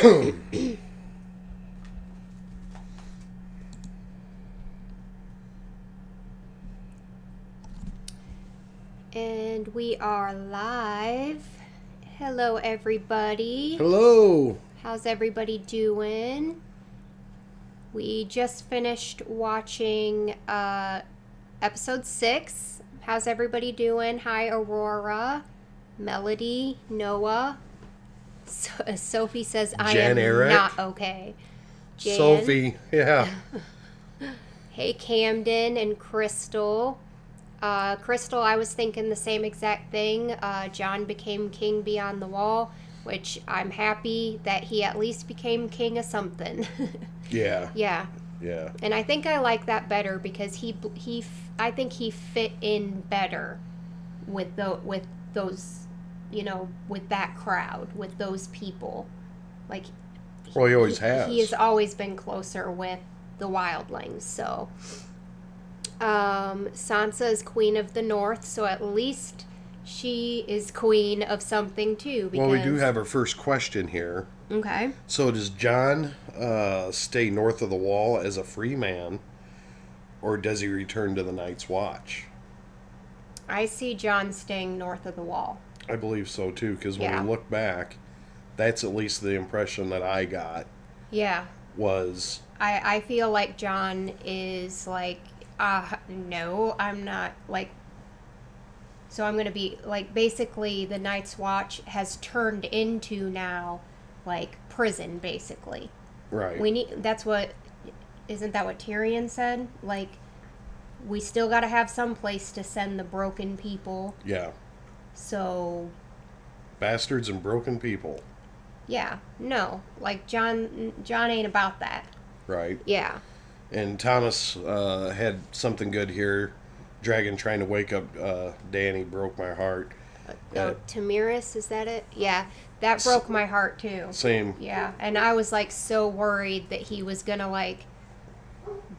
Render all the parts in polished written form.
And we are live. Hello, everybody. Hello. How's everybody doing? We just finished watching episode 6. How's everybody doing? Hi, Aurora, Melody, Noah. Sophie says, I am Eric. not okay. Jan. Sophie, yeah. Hey, Camden and Crystal. Crystal, I was thinking the same exact thing. John became king beyond the wall, which I'm happy that he at least became king of something. Yeah. Yeah. Yeah. And I think I like that better because I think he fit in better with those, with that crowd, with those people. Like, Well, he always has. He has always been closer with the wildlings, so. Sansa is queen of the north, so at least she is queen of something too. Well, we do have our first question here. Okay. So does John stay north of the wall as a free man, or does he return to the Night's Watch? I see John staying north of the wall. I believe so too, because when we look back, that's at least the impression that I got. Yeah. Was I feel like John is like, no, I'm not, like, so I'm going to be, like, basically the Night's Watch has turned into now, like, prison, basically. right. Isn't that what Tyrion said? Like, we still got to have some place to send the broken people. Yeah. So. Bastards and broken people. Yeah, no, like, John ain't about that. Right. Yeah. And Thomas had something good here. Dragon trying to wake up Dany broke my heart. Daenerys, is that it? Yeah, that broke my heart too. Same. Yeah, and I was like so worried that he was gonna like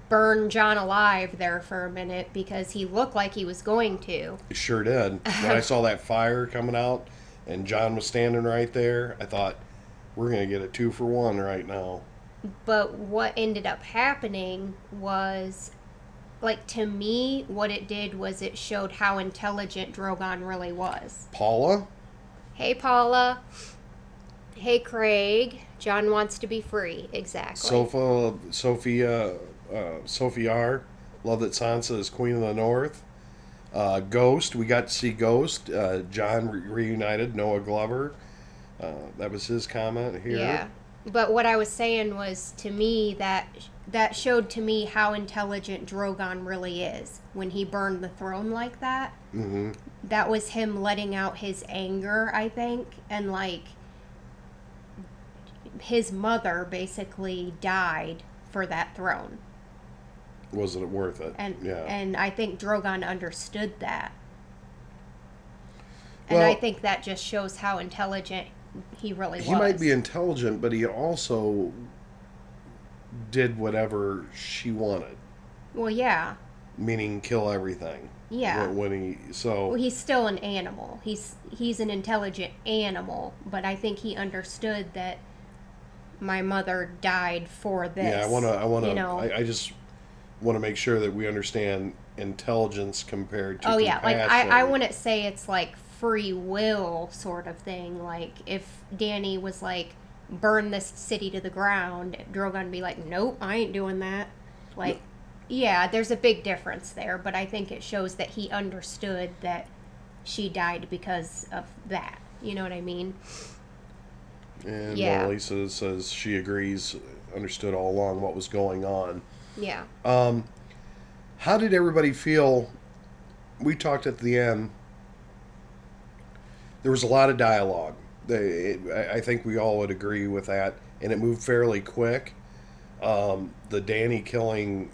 burn Jon alive there for a minute because he looked like he was going to. He sure did. When I saw that fire coming out and Jon was standing right there, I thought, we're going to get a 2-for-1 right now. But what ended up happening was, like, to me, what it did was it showed how intelligent Drogon really was. Paula? Hey, Paula. Hey, Craig. Jon wants to be free. Exactly. Sophie R. Love that Sansa is Queen of the North. Ghost. We got to see Ghost. Jon reunited. Noah Glover. That was his comment here. Yeah. But what I was saying was, to me, that showed to me how intelligent Drogon really is. When he burned the throne like that, Mm-hmm. that was him letting out his anger, I think. And, like, his mother basically died for that throne. Wasn't it worth it? And I think Drogon understood that. And I think that just shows how intelligent he really was. He might be intelligent, but he also did whatever she wanted. Well, yeah. Meaning kill everything. Yeah. Well, he's still an animal. He's an intelligent animal, but I think he understood that my mother died for this. Yeah, I just want to make sure that we understand intelligence compared to compassion. Yeah, like I wouldn't say it's like free will sort of thing. Like, if Dany was like, burn this city to the ground, Drogon would be like, nope, I ain't doing that. Like, no. Yeah, there's a big difference there, but I think it shows that he understood that she died because of that. You know what I mean? And Molly says she agrees, understood all along what was going on. Yeah. How did everybody feel? We talked at the end. There was a lot of dialogue. I think we all would agree with that, and it moved fairly quick. The Dany killing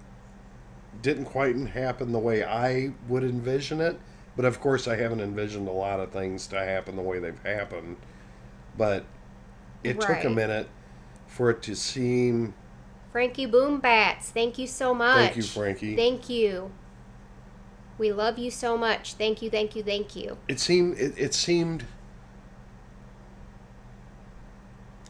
didn't quite happen the way I would envision it, but of course I haven't envisioned a lot of things to happen the way they've happened. But it took a minute for it to seem... Frankie Boombats, thank you so much. Thank you, Frankie. Thank you. We love you so much. Thank you, thank you, thank you. It seemed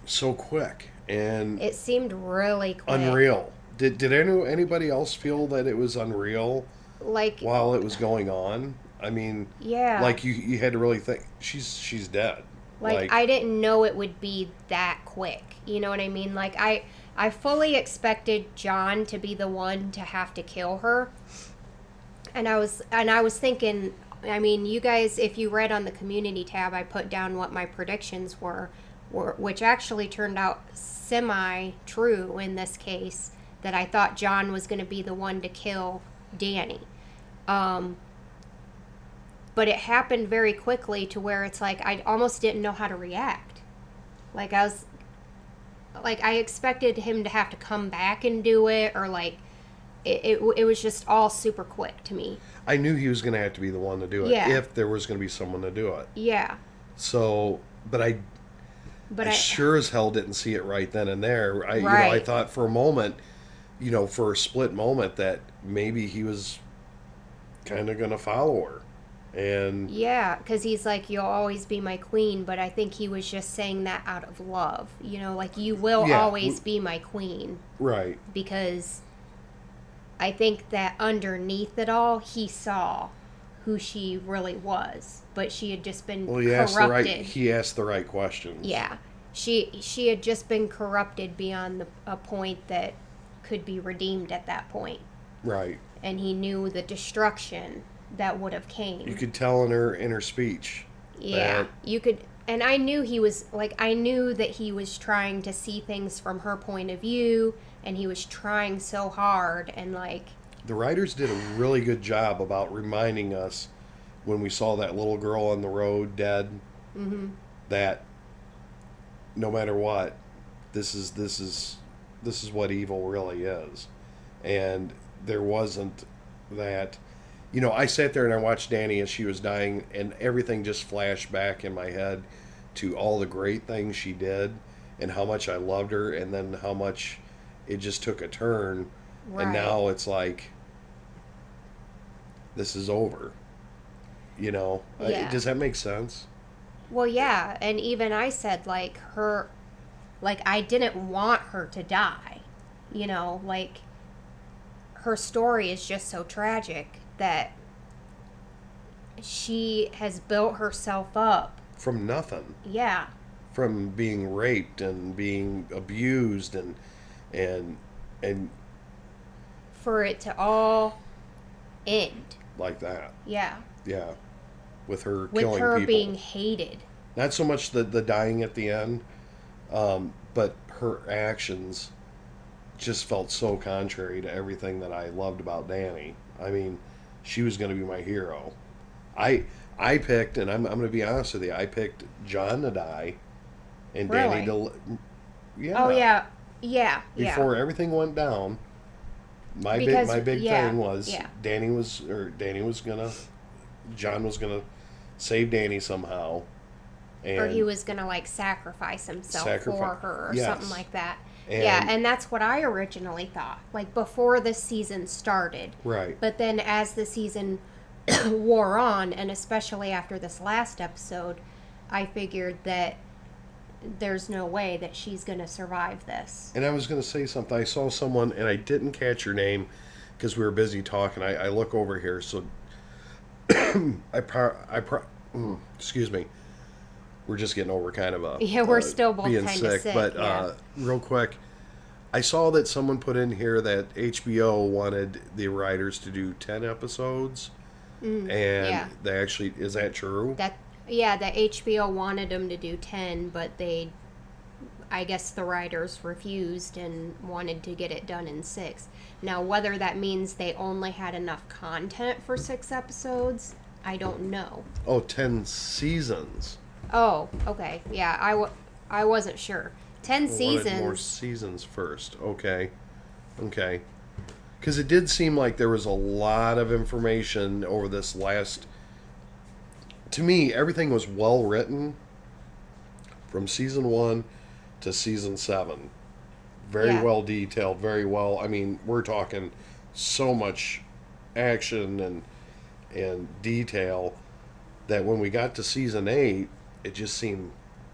so quick and It seemed really quick. unreal. Did anybody else feel that it was unreal Like, while it was going on? I mean, yeah. like you had to really think she's dead. Like, I didn't know it would be that quick. You know what I mean? Like, I fully expected John to be the one to have to kill her. And I was thinking, I mean, you guys, if you read on the community tab, I put down what my predictions were which actually turned out semi-true in this case, that I thought John was going to be the one to kill Dany. But it happened very quickly to where it's like I almost didn't know how to react. Like I expected him to have to come back and do it, or like it was just all super quick to me. I knew he was going to have to be the one to do it if there was going to be someone to do it. Yeah. So, but I sure as hell didn't see it right then and there. I thought for a moment, for a split moment, that maybe he was kind of going to follow her. And yeah, because he's like, you'll always be my queen, but I think he was just saying that out of love. Like, you will always be my queen. Right. Because I think that underneath it all, he saw who she really was, but she had just been corrupted. He asked the right questions. Yeah. She had just been corrupted beyond a point that could be redeemed at that point. Right. And he knew the destruction that would have came. You could tell in her speech. Yeah, you could, and I knew I knew that he was trying to see things from her point of view, and he was trying so hard, and like. The writers did a really good job about reminding us when we saw that little girl on the road dead, that no matter what, this is what evil really is, and there wasn't that. I sat there and I watched Dany as she was dying, and everything just flashed back in my head to all the great things she did and how much I loved her, and then how much it just took a turn. Right. And now it's like, this is over. Does that make sense? Well, yeah, and even I said, I didn't want her to die. Her story is just so tragic that she has built herself up from nothing. Yeah. From being raped and being abused and for it to all end like that. Yeah. Yeah. With her killing people. With her being hated. Not so much the dying at the end, but her actions just felt so contrary to everything that I loved about Dany. I mean, she was going to be my hero. I picked, and I'm going to be honest with you, I picked Jon to die and really? Dany to... Yeah. Oh, yeah. Yeah. Before everything went down, my big thing was Jon was going to save Dany somehow. Or he was going to, sacrifice himself for her or something like that. And that's what I originally thought, before the season started. Right. But then as the season wore on, and especially after this last episode, I figured that there's no way that she's going to survive this. And I was going to say something. I saw someone, and I didn't catch her name because we were busy talking. I look over here, so excuse me. We're just getting over kind of we're still both being kind of sick. But real quick, I saw that someone put in here that HBO wanted the writers to do 10 episodes, and they actually, is that true? That HBO wanted them to do 10, but I guess the writers refused and wanted to get it done in 6. Now, whether that means they only had enough content for 6 episodes, I don't know. Oh, 10 seasons. Oh, okay. Yeah, I wasn't sure. 10 seasons. More seasons first. Okay. Because it did seem like there was a lot of information over this last... To me, everything was well written from season 1 to season 7. Very well detailed, very well... I mean, we're talking so much action and detail that when we got to season 8... it just seemed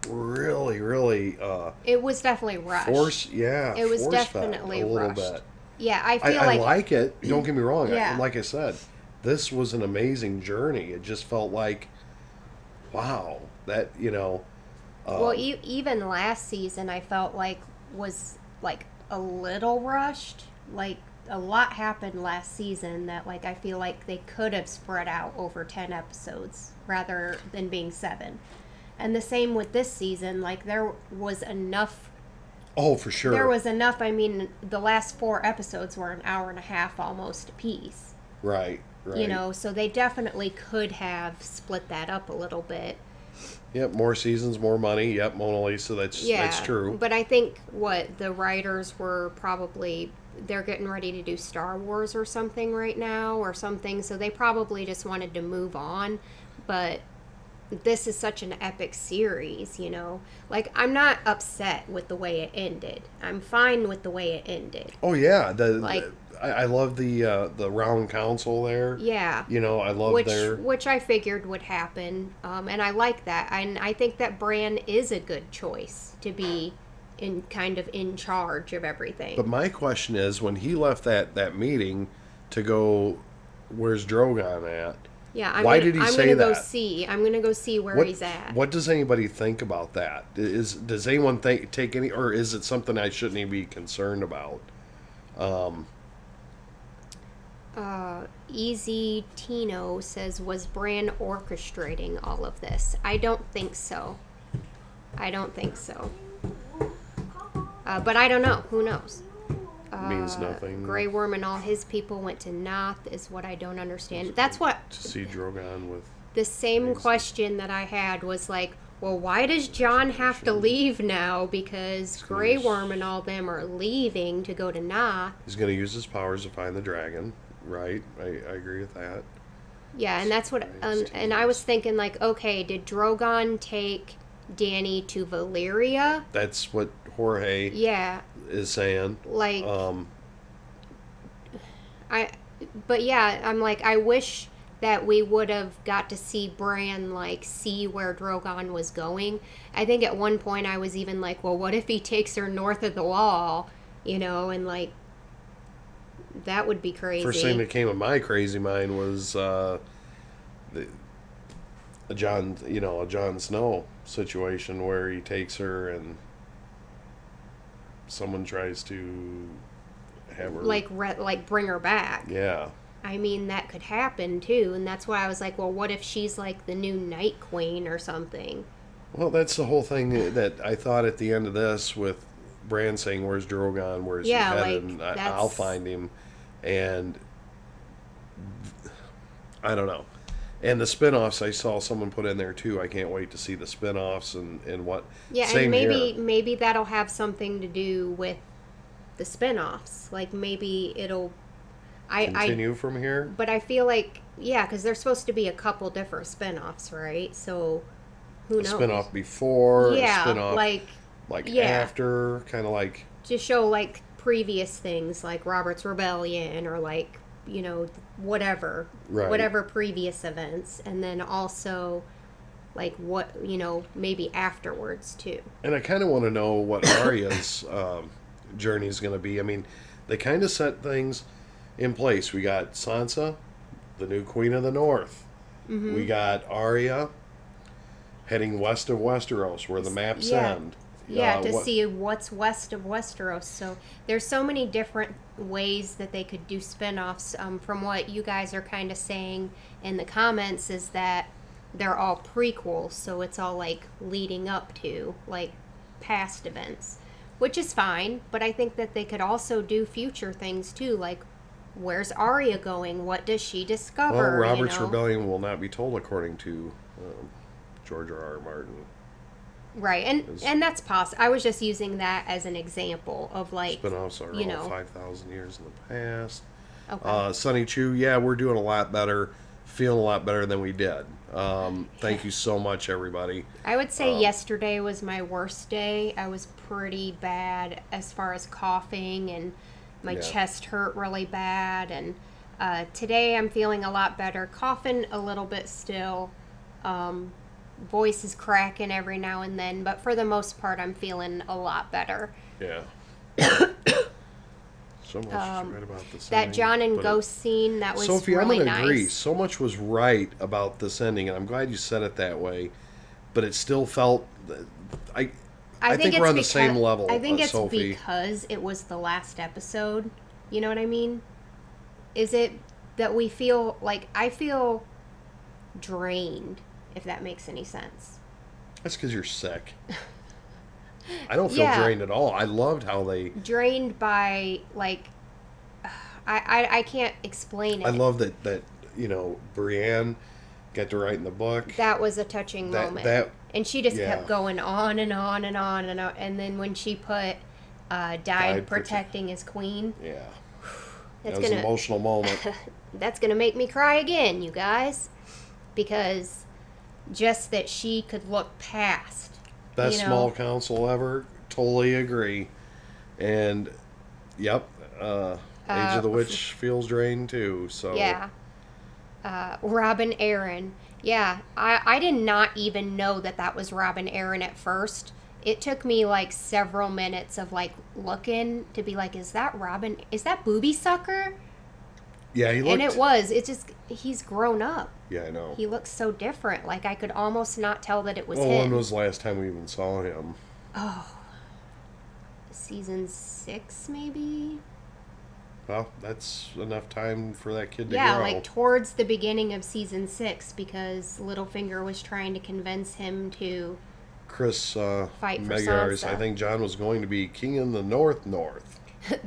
really, really It was definitely rushed. It was Force definitely definitely a little rushed. bit. Yeah, I feel I like like it. Don't get me wrong. Yeah. Like I said, this was an amazing journey. It just felt like, wow, that well, um, even last season, I felt like was like a little rushed. Like a lot happened last season that like I feel like they could have spread out over 10 episodes rather than being 7. And the same with this season. Like there was enough. oh, for sure, There was enough. I mean, the last 4 episodes were an hour and a half almost a piece. right, right. So they definitely could have split that up a little bit. Yep, more seasons, more money. Yep, Mona Lisa. That's true. But I think what the writers were probably they're getting ready to do Star Wars or something right now or something, so they probably just wanted to move on. But this is such an epic series. Like I'm not upset with the way it ended. I'm fine with the way it ended. Oh yeah, Like I love the round council there. yeah, I love which their which I figured would happen, and I like that. And I think that Bran is a good choice to be in charge of everything. But my question is, when he left that meeting to go, where's Drogon at? Yeah, Why did he say gonna that? go see. I'm gonna go see where he's at. What does anybody think about that? Does anyone take any, or is it something I shouldn't even be concerned about? Easy Tino says, was Bran orchestrating all of this? I don't think so. I don't think so. But I don't know. Who knows? Means nothing. Grey Worm and all his people went to Noth is what I don't understand. That's what To see Drogon with the same things. question that I had was like, well, why does Jon have to leave now? Because Grey Worm and all them are leaving to go to Noth. He's going to use his powers to find the dragon, right? I agree with that. Yeah, and that's what. And I was thinking, like, okay, did Drogon take Dany to Valyria? That's what Jorge Yeah, is saying. like But yeah, I'm like, I wish that we would have got to see Bran like see where Drogon was going. I think at one point I was even like, well, what if he takes her north of the wall, and like that would be crazy. First thing that came to my crazy mind was a Jon Snow situation where he takes her and someone tries to have her like bring her back. Yeah. I mean, that could happen too, and that's why I was like, well, what if she's like the new Night Queen or something? Well, that's the whole thing that I thought at the end of this with Bran saying, "Where's Drogon? Where's he headed? And I'll find him." And I don't know. And the spin-offs, I saw someone put in there too. I can't wait to see the spin-offs and what. Yeah, Same and maybe here. that'll have something to do with the spin-offs. Like maybe it'll Continue from here. But I feel like because there's supposed to be a couple different spin-offs, right? So who knows? A spin-off before, yeah, a spin-off like after, kind of like to show like previous things like Robert's Rebellion or like whatever previous events, and then also like what maybe afterwards too. And I kind of want to know what Arya's journey is going to be. I mean, they kind of set things in place. We got Sansa, the new Queen of the North. Mm-hmm. We got Arya heading west of Westeros, where the maps end. Yeah, to see what's west of Westeros. So there's so many different ways that they could do spin-offs. From what you guys are kind of saying in the comments is that they're all prequels, so it's all like leading up to like past events, which is fine. But I think that they could also do future things too, like where's Arya going? What does she discover? Well, Robert's Rebellion will not be told according to George R.R. Martin. Right, and that's possible. I was just using that as an example of like spin-offs are all 5,000 years in the past. Okay. Sunny Chew, yeah, we're doing a lot better, feeling a lot better than we did. Thank you so much, everybody. I would say yesterday was my worst day. I was pretty bad as far as coughing, and my chest hurt really bad. And today I'm feeling a lot better. Coughing a little bit still. voice is cracking every now and then, but for the most part, I'm feeling a lot better. Yeah. So much right about this That ending, John and but Ghost scene, that was Sophie, really I'm going to nice. agree. So much was right about this ending, and I'm glad you said it that way. But it still felt. I think we're on the same level, I think it's Sophie. because it was the last episode. You know what I mean? Is it that we feel like I feel drained, if that makes any sense? That's because you're sick. I don't feel drained at all. I loved how they drained by like I can't explain it. I love that Brienne got to write in the book. That was a touching moment. And she just kept going on and on and on and on. And then when she put died protecting his queen. Yeah. That was an emotional moment. That's going to make me cry again, you guys. Because just that she could look past. Best small council ever. Totally agree. And, yep, Age of the Witch feels drained too. So yeah. Robin Aaron. Yeah, I did not even know that was Robin Aaron at first. It took me like several minutes of like looking to be like, is that Robin? Is that Booby Sucker? Yeah, he looked. And it was. It's just, he's grown up. Yeah, I know. He looks so different. Like I could almost not tell that it was him. When was the last time we even saw him? Oh, season 6 maybe? Well, that's enough time for that kid to grow. Yeah, like towards the beginning of season 6, because Littlefinger was trying to convince him to Chris fight for Megaris. Sansa. I think John was going to be king in the North.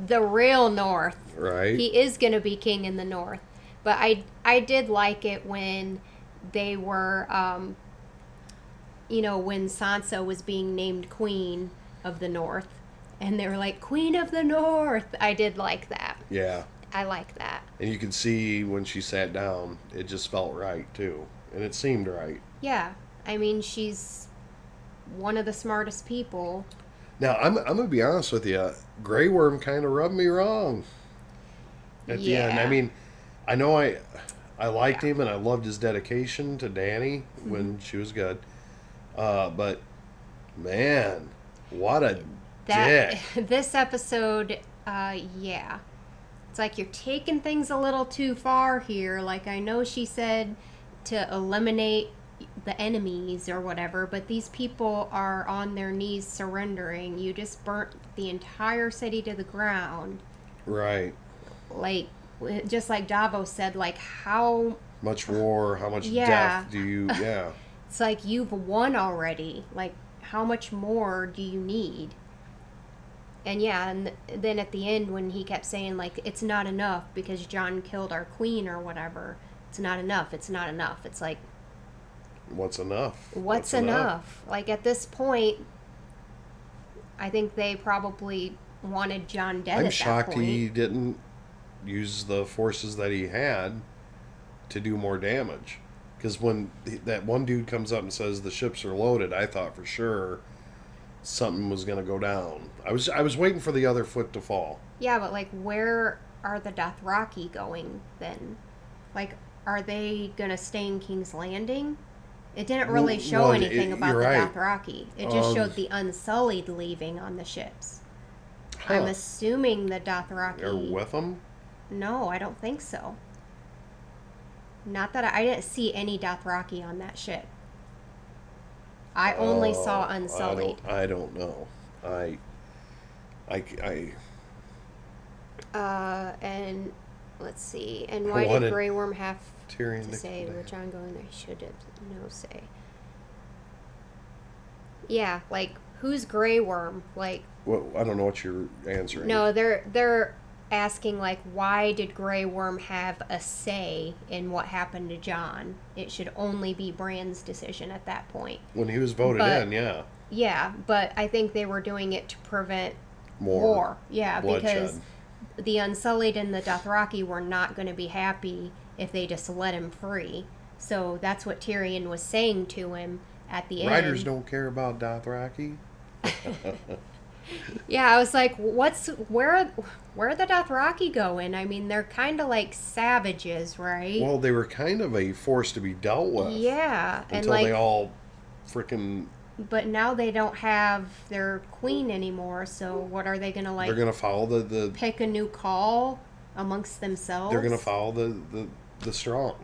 The real North. Right. He is going to be king in the North. But I did like it when they were, when Sansa was being named Queen of the North. And they were like, Queen of the North. I did like that. Yeah. I like that. And you could see when she sat down, it just felt right, too. And it seemed right. Yeah. I mean, she's one of the smartest people. Now, I'm going to be honest with you. Grey Worm kind of rubbed me wrong at the end. I mean, I know I liked him and I loved his dedication to Dany when she was good. But, man, what a dick. This episode, yeah. It's like you're taking things a little too far here. Like, I know she said to eliminate the enemies or whatever, but these people are on their knees surrendering. You just burnt the entire city to the ground. Right. Like, just like Davos said, like, how much war, how much death do you, It's like, you've won already. Like, how much more do you need? And yeah, and then at the end when he kept saying, like, it's not enough because John killed our queen or whatever. It's not enough. It's not enough. It's like, what's enough? What's enough? Like, at this point, I think they probably wanted John dead. I'm shocked he didn't use the forces that he had to do more damage. Because when that one dude comes up and says the ships are loaded, I thought for sure something was going to go down. I was waiting for the other foot to fall. Yeah, but like, where are the Dothraki going then? Like, are they going to stay in King's Landing? It didn't really show anything about the Dothraki. It just showed the Unsullied leaving on the ships. I'm assuming the Dothraki are with them. No, I don't think so. Not that I didn't see any Dothraki on that ship. I only saw Unsullied. I don't know. And let's see. And why did Grey Worm have Tyrion to say with John going there? He should have no say. Yeah, like, who's Grey Worm? Like, well, I don't know what you're answering. No, they're asking, like, why did Grey Worm have a say in what happened to John? It should only be Bran's decision at that point. When he was voted in, yeah. Yeah, but I think they were doing it to prevent more war. Yeah, bloodshed. Because the Unsullied and the Dothraki were not going to be happy if they just let him free. So that's what Tyrion was saying to him at the end. Writers don't care about Dothraki. Yeah, I was like, where are the Dothraki going? I mean, they're kind of like savages, right? Well, they were kind of a force to be dealt with. Yeah, until they all freaking. But now they don't have their queen anymore, so what are they gonna like? They're gonna follow the. Pick a new call amongst themselves. They're gonna follow the strong,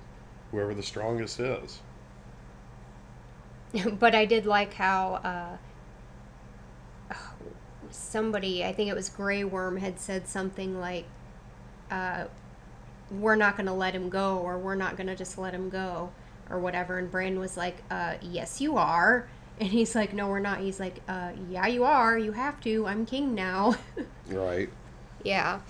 whoever the strongest is. But I did like how somebody, I think it was Grey Worm, had said something like, "We're not gonna let him go," or "We're not gonna just let him go," or whatever. And Bran was like, "Yes, you are." And he's like, "No, we're not." He's like, "Yeah, you are. You have to. I'm king now." Right. Yeah.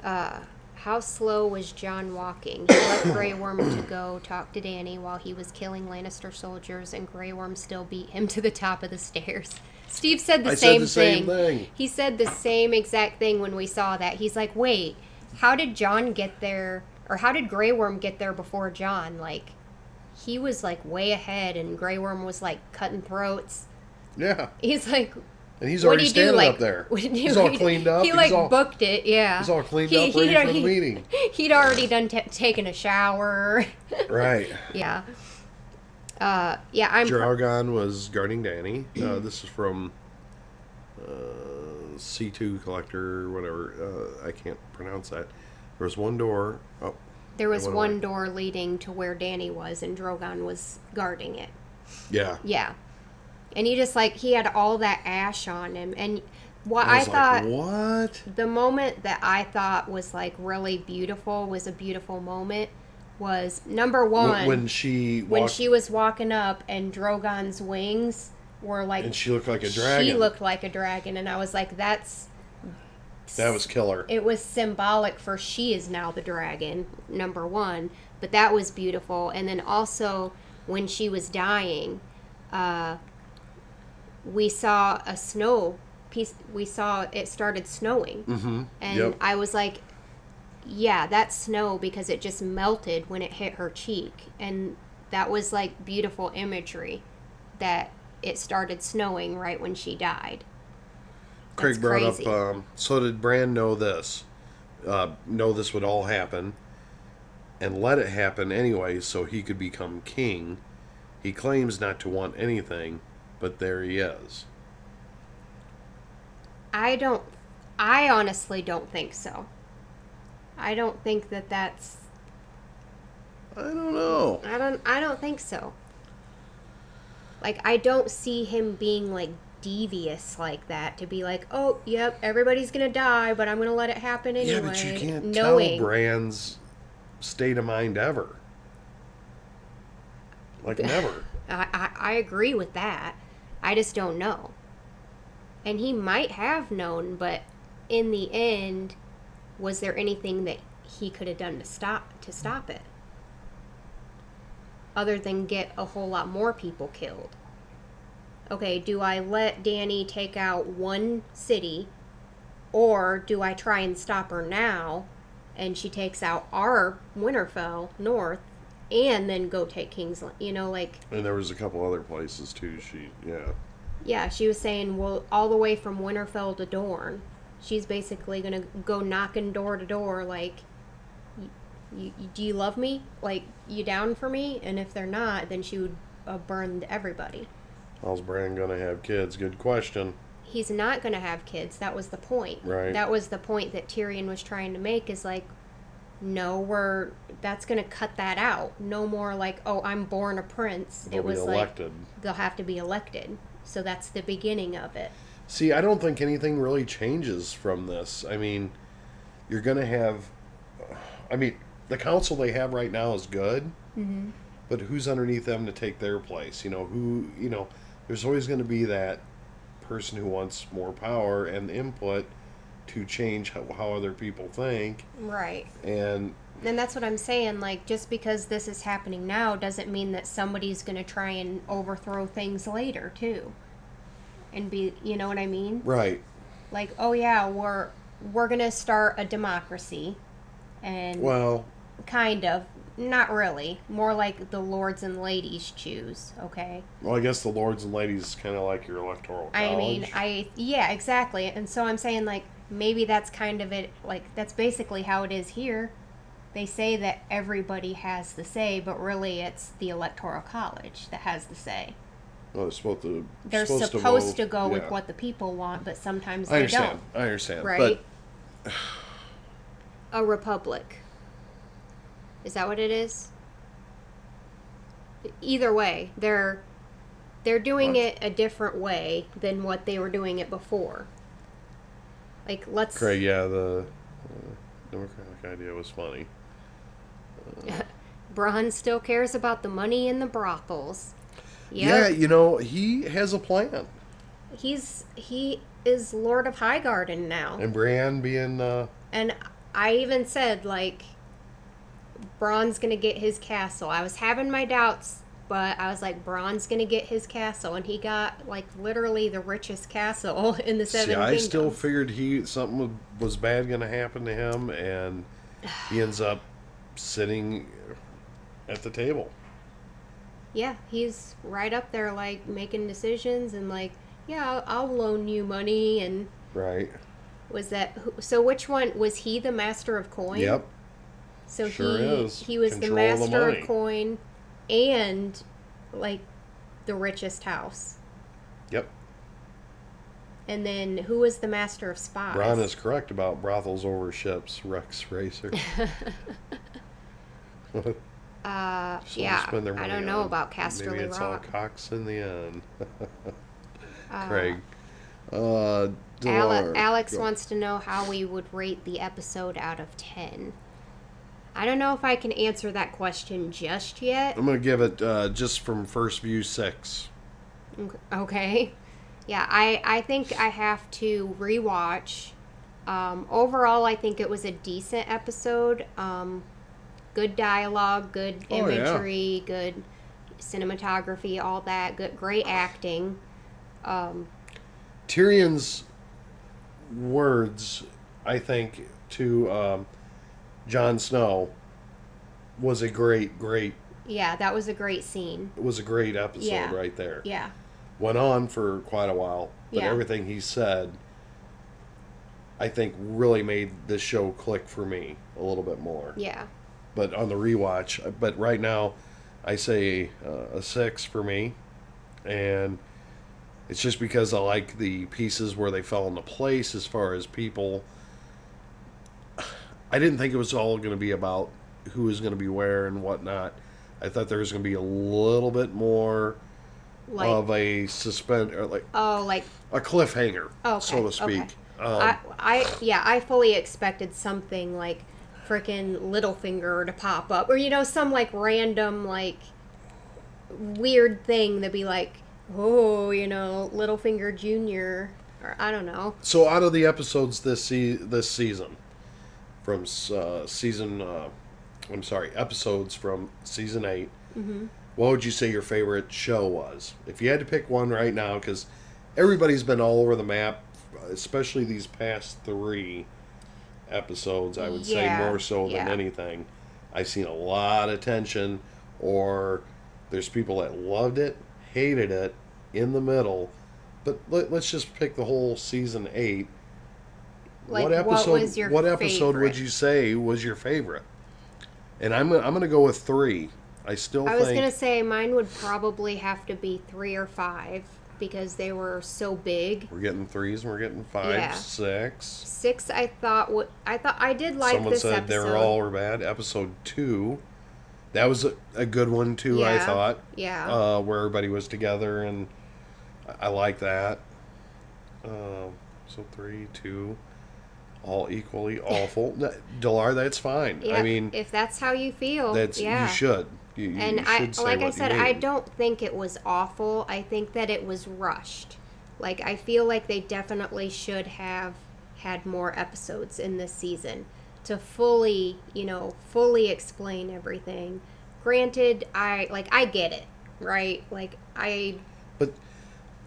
How slow was Jon walking? He left Grey Worm to go talk to Dany while he was killing Lannister soldiers, and Grey Worm still beat him to the top of the stairs. Steve said the same thing. He said the same exact thing when we saw that. He's like, wait, how did Jon get there, or how did Grey Worm get there before Jon? Like, he was like way ahead, and Grey Worm was like cutting throats. Yeah. He's like, and he's already standing up there. He's all cleaned up. He like booked it, yeah. He's all cleaned up, ready for the meeting. He'd already done taken a shower. Right. Yeah. Yeah, Drogon was guarding Dany. This is from C2 Collector, or whatever. I can't pronounce that. There was one door. Oh. There was one door leading to where Dany was, and Drogon was guarding it. Yeah. Yeah. And he just, like, he had all that ash on him. And what I thought... What? The moment that I thought was, like, really beautiful, was a beautiful moment, was, number one... When she was walking up, and Drogon's wings were, like... And she looked like a dragon. She looked like a dragon, and I was like, that was killer. It was symbolic for she is now the dragon, number one. But that was beautiful. And then also, when she was dying... we saw a snow piece. We saw it started snowing. Mm-hmm. And I was like, yeah, that's snow, because it just melted when it hit her cheek. And that was like beautiful imagery that it started snowing right when she died. That's Craig brought crazy. up, so did Bran know this? Know this would all happen and let it happen anyway so he could become king. He claims not to want anything, but there he is. I honestly don't think so. I don't think that's... I don't know. I don't think so. Like, I don't see him being, like, devious like that, to be like, oh, yep, everybody's gonna die, but I'm gonna let it happen anyway. Yeah, but you can't tell Bran's state of mind ever. Like, never. I agree with that. I just don't know. And he might have known, but in the end, was there anything that he could have done to stop it? Other than get a whole lot more people killed. Okay, do I let Dany take out one city, or do I try and stop her now, and she takes out our Winterfell north, and then go take King's Landing? You know, like... And there was a couple other places, too. Yeah, she was saying, well, all the way from Winterfell to Dorne. She's basically going to go knocking door to door, like, do you love me? Like, you down for me? And if they're not, then she would burn everybody. How's Bran going to have kids? Good question. He's not going to have kids. That was the point. Right. That was the point that Tyrion was trying to make, is like, no, that's going to cut that out. No more like, oh, I'm born a prince. They'll be elected. Like, they'll have to be elected. So that's the beginning of it. See, I don't think anything really changes from this. I mean, you're going to have... I mean, the council they have right now is good. Mm-hmm. But who's underneath them to take their place? There's always going to be that person who wants more power and input to change how other people think. Right. And that's what I'm saying. Like, just because this is happening now doesn't mean that somebody's going to try and overthrow things later, too. And be, you know what I mean? Right. Like, oh yeah, we're going to start a democracy. And... Well... Kind of. Not really. More like the lords and ladies choose, okay? Well, I guess the lords and ladies is kind of like your electoral college. I mean, yeah, exactly. And so I'm saying, like, maybe that's kind of it, like, that's basically how it is here. They say that everybody has the say, but really it's the electoral college that has the say. Well, it's They're supposed to go with what the people want, but sometimes they don't. I understand. Right? But a republic. Is that what it is? Either way, they're doing it a different way than what they were doing it before. Like, let's... Craig, yeah, the Democratic idea was funny. Bronn still cares about the money in the brothels. Yep. Yeah, he has a plan. He is Lord of Highgarden now. And Brienne being... And I even said, like, Bronn's going to get his castle. I was having my doubts, but I was like, Bronn's going to get his castle. And he got, like, literally the richest castle in the Seven Kingdoms. I still figured something was bad going to happen to him, and he ends up sitting at the table. Yeah, he's right up there, like, making decisions and, like, yeah, I'll loan you money. And right. So which one was he, the master of coin? Yep. So sure he was the master of coin and, like, the richest house. Yep. And then who was the master of spies? Bronn is correct about brothels over ships, Rex Racer. Yeah, I don't know about Casterly Rock. Maybe it's all cocks in the end. Craig. Alex wants to know how we would rate the episode out of 10. I don't know if I can answer that question just yet. I'm going to give it, just from first view, 6. Okay. Yeah, I think I have to rewatch. Overall, I think it was a decent episode. Good dialogue, good imagery, good cinematography, all that. Great acting. Tyrion's words, I think, to Jon Snow was a great... Yeah, that was a great scene. It was a great episode right there. Yeah. Went on for quite a while, but everything he said, I think, really made this show click for me a little bit more. Yeah. But on the rewatch, but right now, I say a 6 for me, and it's just because I like the pieces where they fell into place as far as people. I didn't think it was all going to be about who was going to be where and whatnot. I thought there was going to be a little bit more of a like a cliffhanger, so to speak. Okay. I fully expected something like frickin' Littlefinger to pop up, or some like random like weird thing to be like, oh, Littlefinger Jr. or I don't know. So out of the episodes this season, from episodes from season 8, what would you say your favorite show was? If you had to pick one right now, because everybody's been all over the map, especially these past 3 episodes, I would say more so than anything. I've seen a lot of tension, or there's people that loved it, hated it, in the middle. But let's just pick the whole season 8. Like, what episode favorite? would you say was your favorite? And I'm gonna go with 3. I was gonna say mine would probably have to be 3 or 5 because they were so big. We're getting 3s and we're getting 5, 6. 6, I I did like Someone this said episode. they were all were bad. Episode 2, that was a good one too. I thought. Yeah. Where everybody was together, and I like that. So 3, 2. All equally awful. Delar, that's fine. Yeah, I mean, if that's how you feel, you should. You should say like what I said, you mean. I don't think it was awful. I think that it was rushed. Like, I feel like they definitely should have had more episodes in this season to fully explain everything. Granted, I get it, right? But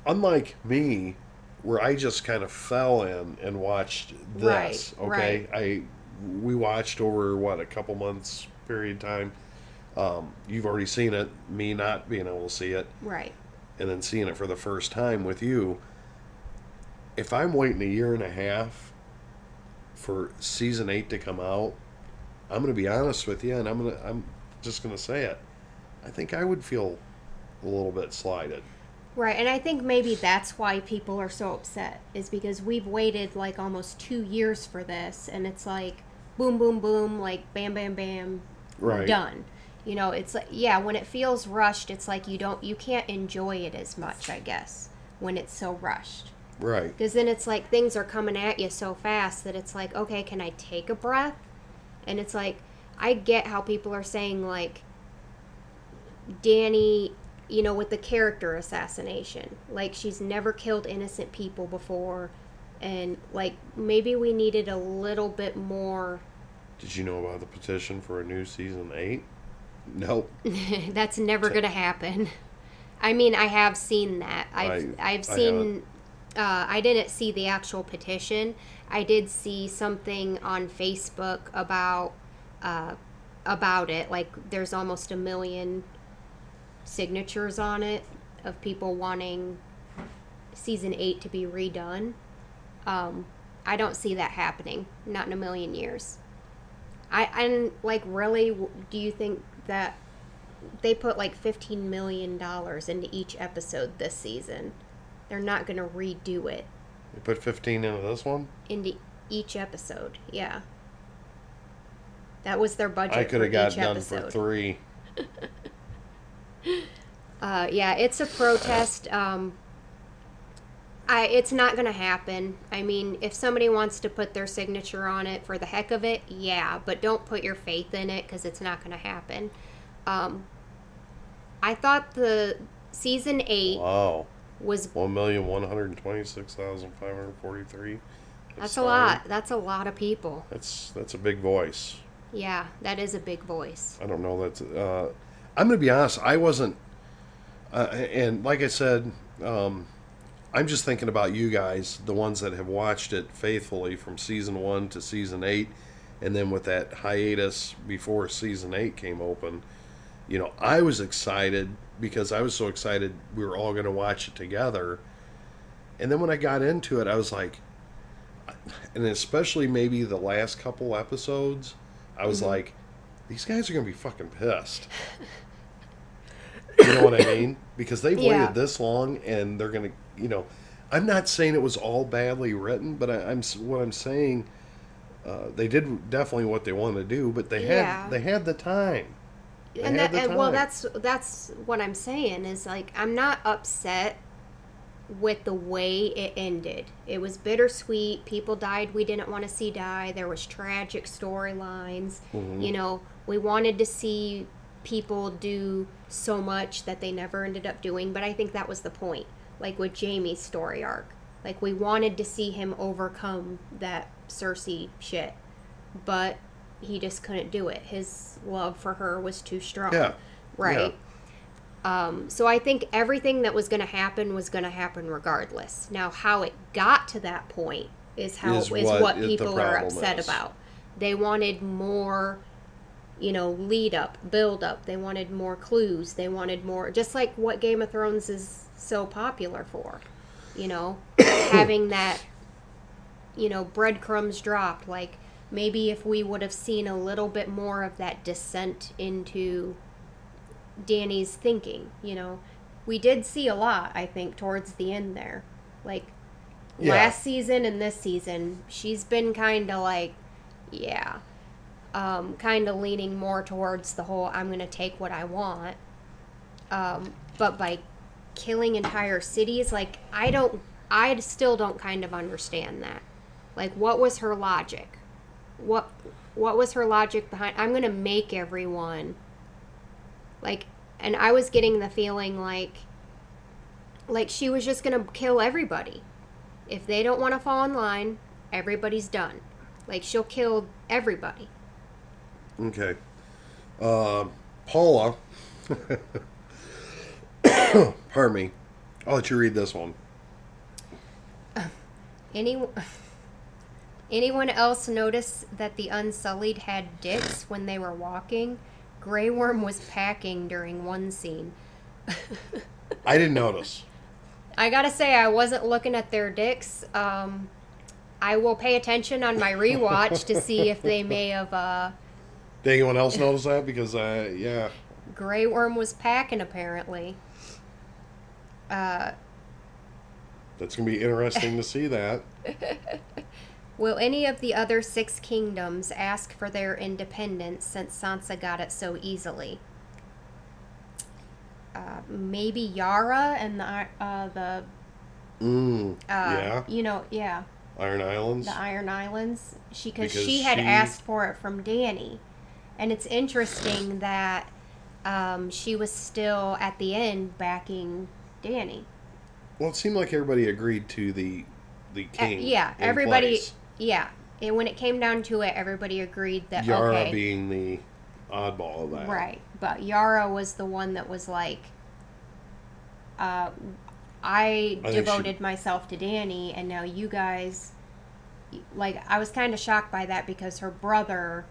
unlike me, where I just kind of fell in and watched this, right. We watched over, a couple months period of time. You've already seen it, me not being able to see it. Right. And then seeing it for the first time with you. If I'm waiting a year and a half for season 8 to come out, I'm going to be honest with you, and I'm just going to say it. I think I would feel a little bit slighted. Right, and I think maybe that's why people are so upset, is because we've waited like almost 2 years for this, and it's like boom, boom, boom, like bam, bam, bam, Right. done. You know, it's like, yeah, when it feels rushed, it's like you can't enjoy it as much, I guess, when it's so rushed. Right. Because then it's like things are coming at you so fast that it's like, okay, can I take a breath? And it's like, I get how people are saying, like, Danny, you know, with the character assassination. Like, she's never killed innocent people before. And, like, maybe we needed a little bit more. Did you know about the petition for a new season 8? Nope. That's never going to happen. I mean, I have seen that. I've seen. I didn't see the actual petition. I did see something on Facebook about it. Like, there's almost 1 million signatures on it of people wanting season 8 to be redone. I don't see that happening. Not in 1,000,000 years. I'm like, really, do you think that they put like $15 million into each episode this season? They're not going to redo it. You put 15 into this one? Into each episode, yeah. That was their budget. I could have got done episode. for 3. Yeah, it's a protest. It's not going to happen. I mean, if somebody wants to put their signature on it for the heck of it, yeah, but don't put your faith in it because it's not going to happen. I thought the season 8 was 1,126,543. That's a lot. That's a lot of people. That's a big voice. Yeah, that is a big voice. I don't know. I'm going to be honest. I wasn't, and like I said, I'm just thinking about you guys, the ones that have watched it faithfully from season 1 to season 8, and then with that hiatus before season 8 came open. You know, I was excited because I was so excited we were all going to watch it together. And then when I got into it, I was like, and especially maybe the last couple episodes, I was like, these guys are going to be fucking pissed. You know what I mean? Because they've waited this long, and they're going to, you know, I'm not saying it was all badly written, but what I'm saying, they did definitely what they wanted to do, but they had the time. Well, that's what I'm saying is, like, I'm not upset with the way it ended. It was bittersweet. People died we didn't want to see die. There was tragic storylines. You know, we wanted to see people do so much that they never ended up doing, but I think that was the point. Like with Jaime's story arc. Like, we wanted to see him overcome that Cersei shit. But he just couldn't do it. His love for her was too strong. Yeah. Right? Yeah. So I think everything that was going to happen regardless. Now, how it got to that point is what people are upset about. They wanted more, you know, lead up, build up. They wanted more clues. They wanted more, just like what Game of Thrones is so popular for. You know, having that, you know, breadcrumbs dropped. Like, maybe if we would have seen a little bit more of that descent into Dany's thinking, you know. We did see a lot, I think, towards the end there. Like, last season and this season, she's been kind of like, kind of leaning more towards the whole, I'm going to take what I want. But by killing entire cities, like, I still don't kind of understand that. Like, what was her logic? What was her logic behind, I'm going to make everyone, like, and I was getting the feeling like she was just going to kill everybody. If they don't want to fall in line, everybody's done. Like, she'll kill everybody. Okay. Paula. Pardon me. I'll let you read this one. Anyone else notice that the Unsullied had dicks when they were walking? Grey Worm was packing during one scene. I didn't notice. I gotta say, I wasn't looking at their dicks. I will pay attention on my rewatch to see if they may have... Did anyone else notice that? Because, yeah. Grey Worm was packing, apparently. That's going to be interesting to see that. Will any of the other 6 kingdoms ask for their independence since Sansa got it so easily? Maybe Yara and the Yeah. yeah, Iron Islands. the Iron Islands. Because Because she had she- asked for it from Dany, and it's interesting that she was still at the end backing Dany. Well, it seemed like everybody agreed to the king. Yeah, in everybody. place. Yeah, and when it came down to it, everybody agreed that Yara okay, being the oddball of that. right. But Yara was the one that was like, I think devoted myself to Dany, and now you guys, like, I was kind of shocked by that because her brother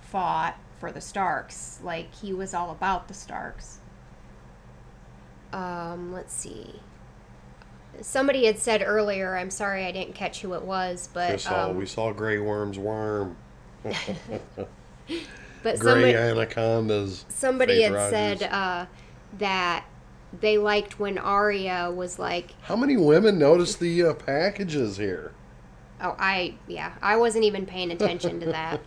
fought for the Starks. Like, he was all about the Starks. Let's see. Somebody had said earlier, I'm sorry I didn't catch who it was, but We saw Grey Worm's worm. but Grey anacondas. somebody Faith had Rogers. said that they liked when Arya was like, How many women noticed the packages here? oh, I wasn't even paying attention to that.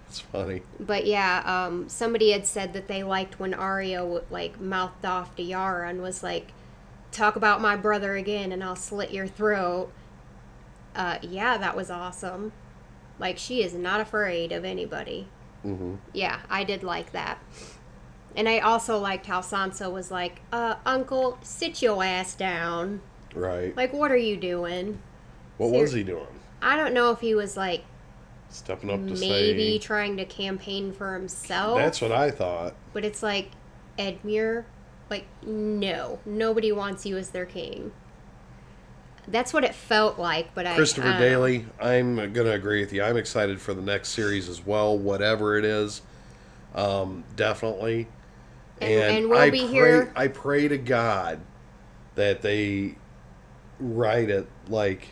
It's funny. But yeah, somebody had said that they liked when Arya like mouthed off to Yara and was like, talk about my brother again and I'll slit your throat. Yeah, that was awesome. Like, she is not afraid of anybody. Mm-hmm. Yeah, I did like that. And I also liked how Sansa was like, Uncle, sit your ass down. Right. Like, what are you doing? What was he doing? I don't know if he was like Stepping up to maybe say. trying to campaign for himself. That's what I thought. But it's like, Edmure, like, no. Nobody wants you as their king. That's what it felt like, but Christopher I don't know. Daly, I'm going to agree with you. I'm excited for the next series as well, whatever it is. Definitely. And we'll I be pray, here. I pray to God that they write it like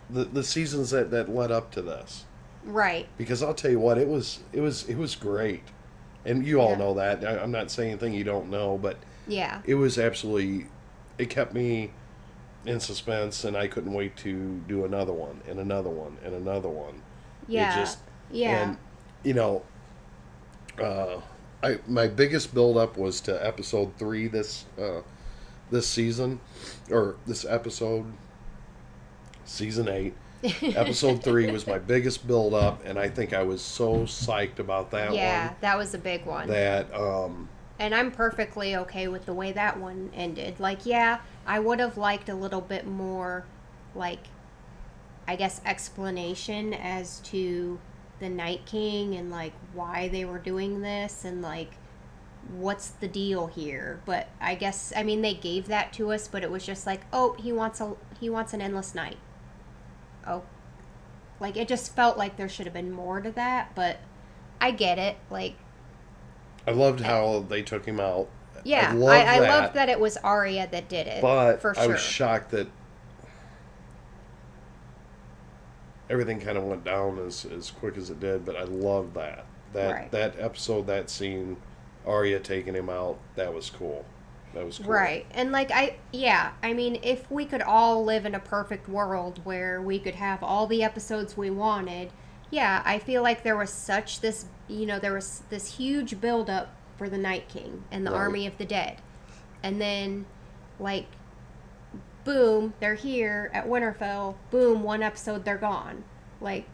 the seasons that led up to this. Right. Because I'll tell you what, it was great. And you all Yeah. know that. I'm not saying anything you don't know, but Yeah. it was absolutely, it kept me in suspense, and I couldn't wait to do another one and another one and another one. Yeah. It just, Yeah. And you know, my biggest build up was to episode 3 this season, or this episode, season 8. Episode 3 was my biggest build up, and I think I was so psyched about that Yeah, one. that was a big one. That And I'm perfectly okay with the way that one ended. Like, yeah, I would have liked a little bit more, like, I guess, explanation as to the Night King and, like, why they were doing this and, like, what's the deal here. But I guess, I mean, they gave that to us, but it was just like, oh, he wants an endless night. Oh, like, it just felt like there should have been more to that, but I get it. Like, I loved how they took him out. yeah, I loved that it was Arya that did it. But for sure. I was shocked that everything kind of went down as quick as it did. But I loved that Right. that episode, that scene, Arya taking him out. That was cool. That was cool. Right. And like I mean, if we could all live in a perfect world where we could have all the episodes we wanted, yeah, I feel like there was there was this huge build up for the Night King and the Right. Army of the Dead. And then like boom, they're here at Winterfell. Boom, one episode they're gone. Like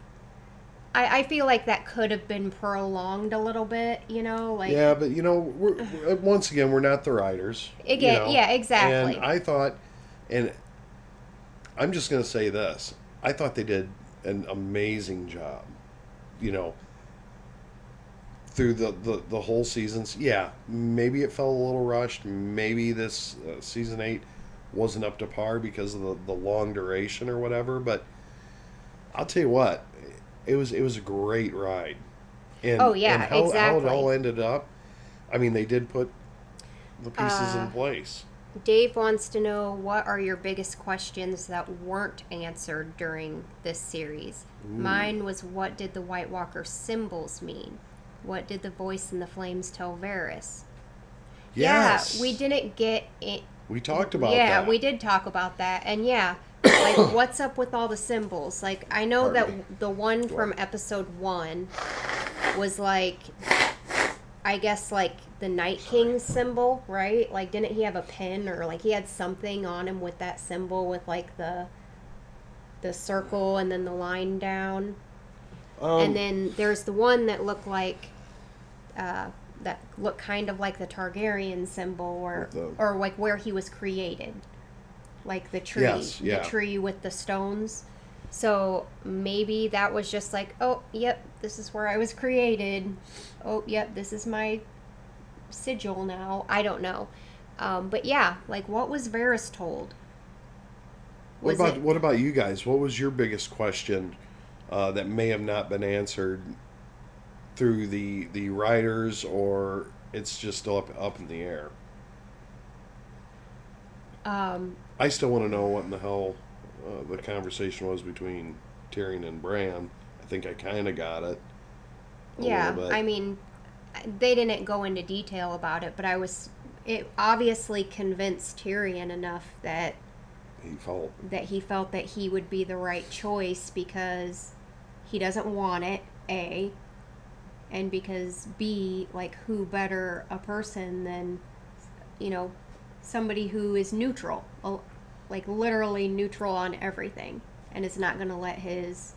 I feel like that could have been prolonged a little bit, like Yeah, but we're once again, we're not the writers. Again, yeah, exactly. And I thought, and I'm just going to say this: I thought they did an amazing job. Through the whole seasons. Yeah, maybe it felt a little rushed. Maybe this season 8 wasn't up to par because of the long duration or whatever. But I'll tell you what, it was a great ride. And, Oh, yeah, and how it exactly. all ended up. I mean, they did put the pieces in place. Dave wants to know, what are your biggest questions that weren't answered during this series? Mine was, what did the White Walker symbols mean? What did the voice in the flames tell Varys? Yes. Yeah, we didn't get it. We talked about Yeah, that. we did talk about that. And yeah, like, what's up with all the symbols? Like, I know Pardon me. that the one from episode 1 was like, I guess, like the Night King symbol, right? Like, didn't he have a pin, or like he had something on him with that symbol with like the circle and then the line down? And then there's the one that looked like that looked kind of like the Targaryen symbol, or like where he was created, like the tree, Yes, yeah. the tree with the stones. So maybe that was just like, oh, yep, this is where I was created. Oh, yep, this is my sigil now. I don't know. But yeah, like, what was Varys told? What about you guys? What was your biggest question that may have not been answered through the writers, or it's just still up in the air? I still want to know what in the hell the conversation was between Tyrion and Bran. I think I kind of got it. Yeah, I mean, they didn't go into detail about it, but it obviously convinced Tyrion enough that he felt that he would be the right choice, because he doesn't want it, A, and because B, like, who better a person than, somebody who is neutral, like literally neutral on everything, and is not going to let his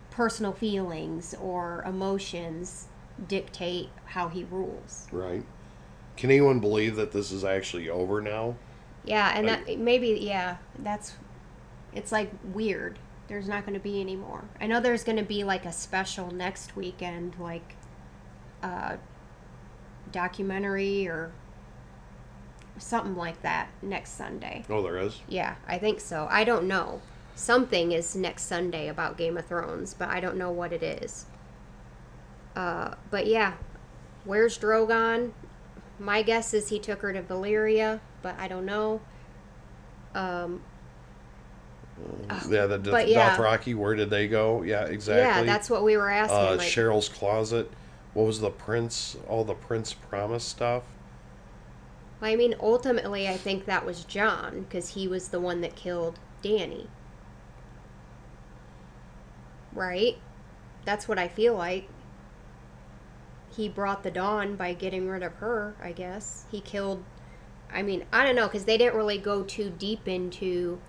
personal feelings or emotions dictate how he rules. Right. Can anyone believe that this is actually over now? Yeah, and that maybe, yeah, it's like weird. There's not going to be any more. I know there's going to be like a special next weekend, like documentary or something like that next Sunday. Oh, there is? Yeah, I think so. I don't know. Something is next Sunday about Game of Thrones, but I don't know what it is. But yeah, where's Drogon? My guess is he took her to Valyria, but I don't know. The Dothraki, where did they go? Yeah, exactly. Yeah, that's what we were asking. Cheryl's closet. What was all the Prince Promise stuff? I mean, ultimately, I think that was Jon, because he was the one that killed Dany. Right? That's what I feel like. He brought the dawn by getting rid of her, I guess. He killed... I mean, I don't know, because they didn't really go too deep into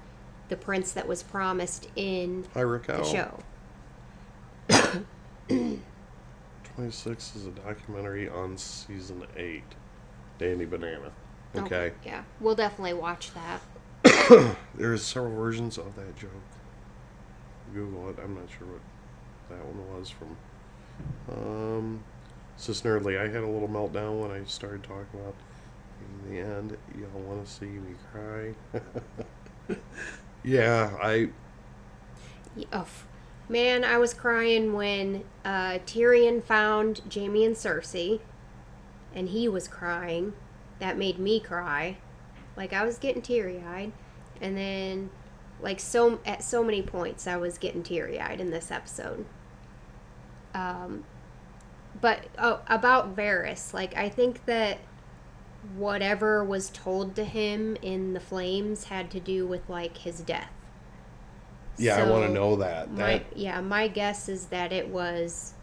the prince that was promised in the show. 26 is a documentary on season 8. Danny Banana. Okay. Yeah, we'll definitely watch that. There's several versions of that joke. Google it. I'm not sure what that one was from. Sis Nerdly, I had a little meltdown when I started talking about in the end. Y'all want to see me cry? Yeah, Man, I was crying when Tyrion found Jaime and Cersei, and he was crying. That made me cry. Like, I was getting teary-eyed. And then, like, at so many points, I was getting teary-eyed in this episode. But about Varys, like, I think that whatever was told to him in the flames had to do with, like, his death. Yeah, I want to know that. My guess is that it was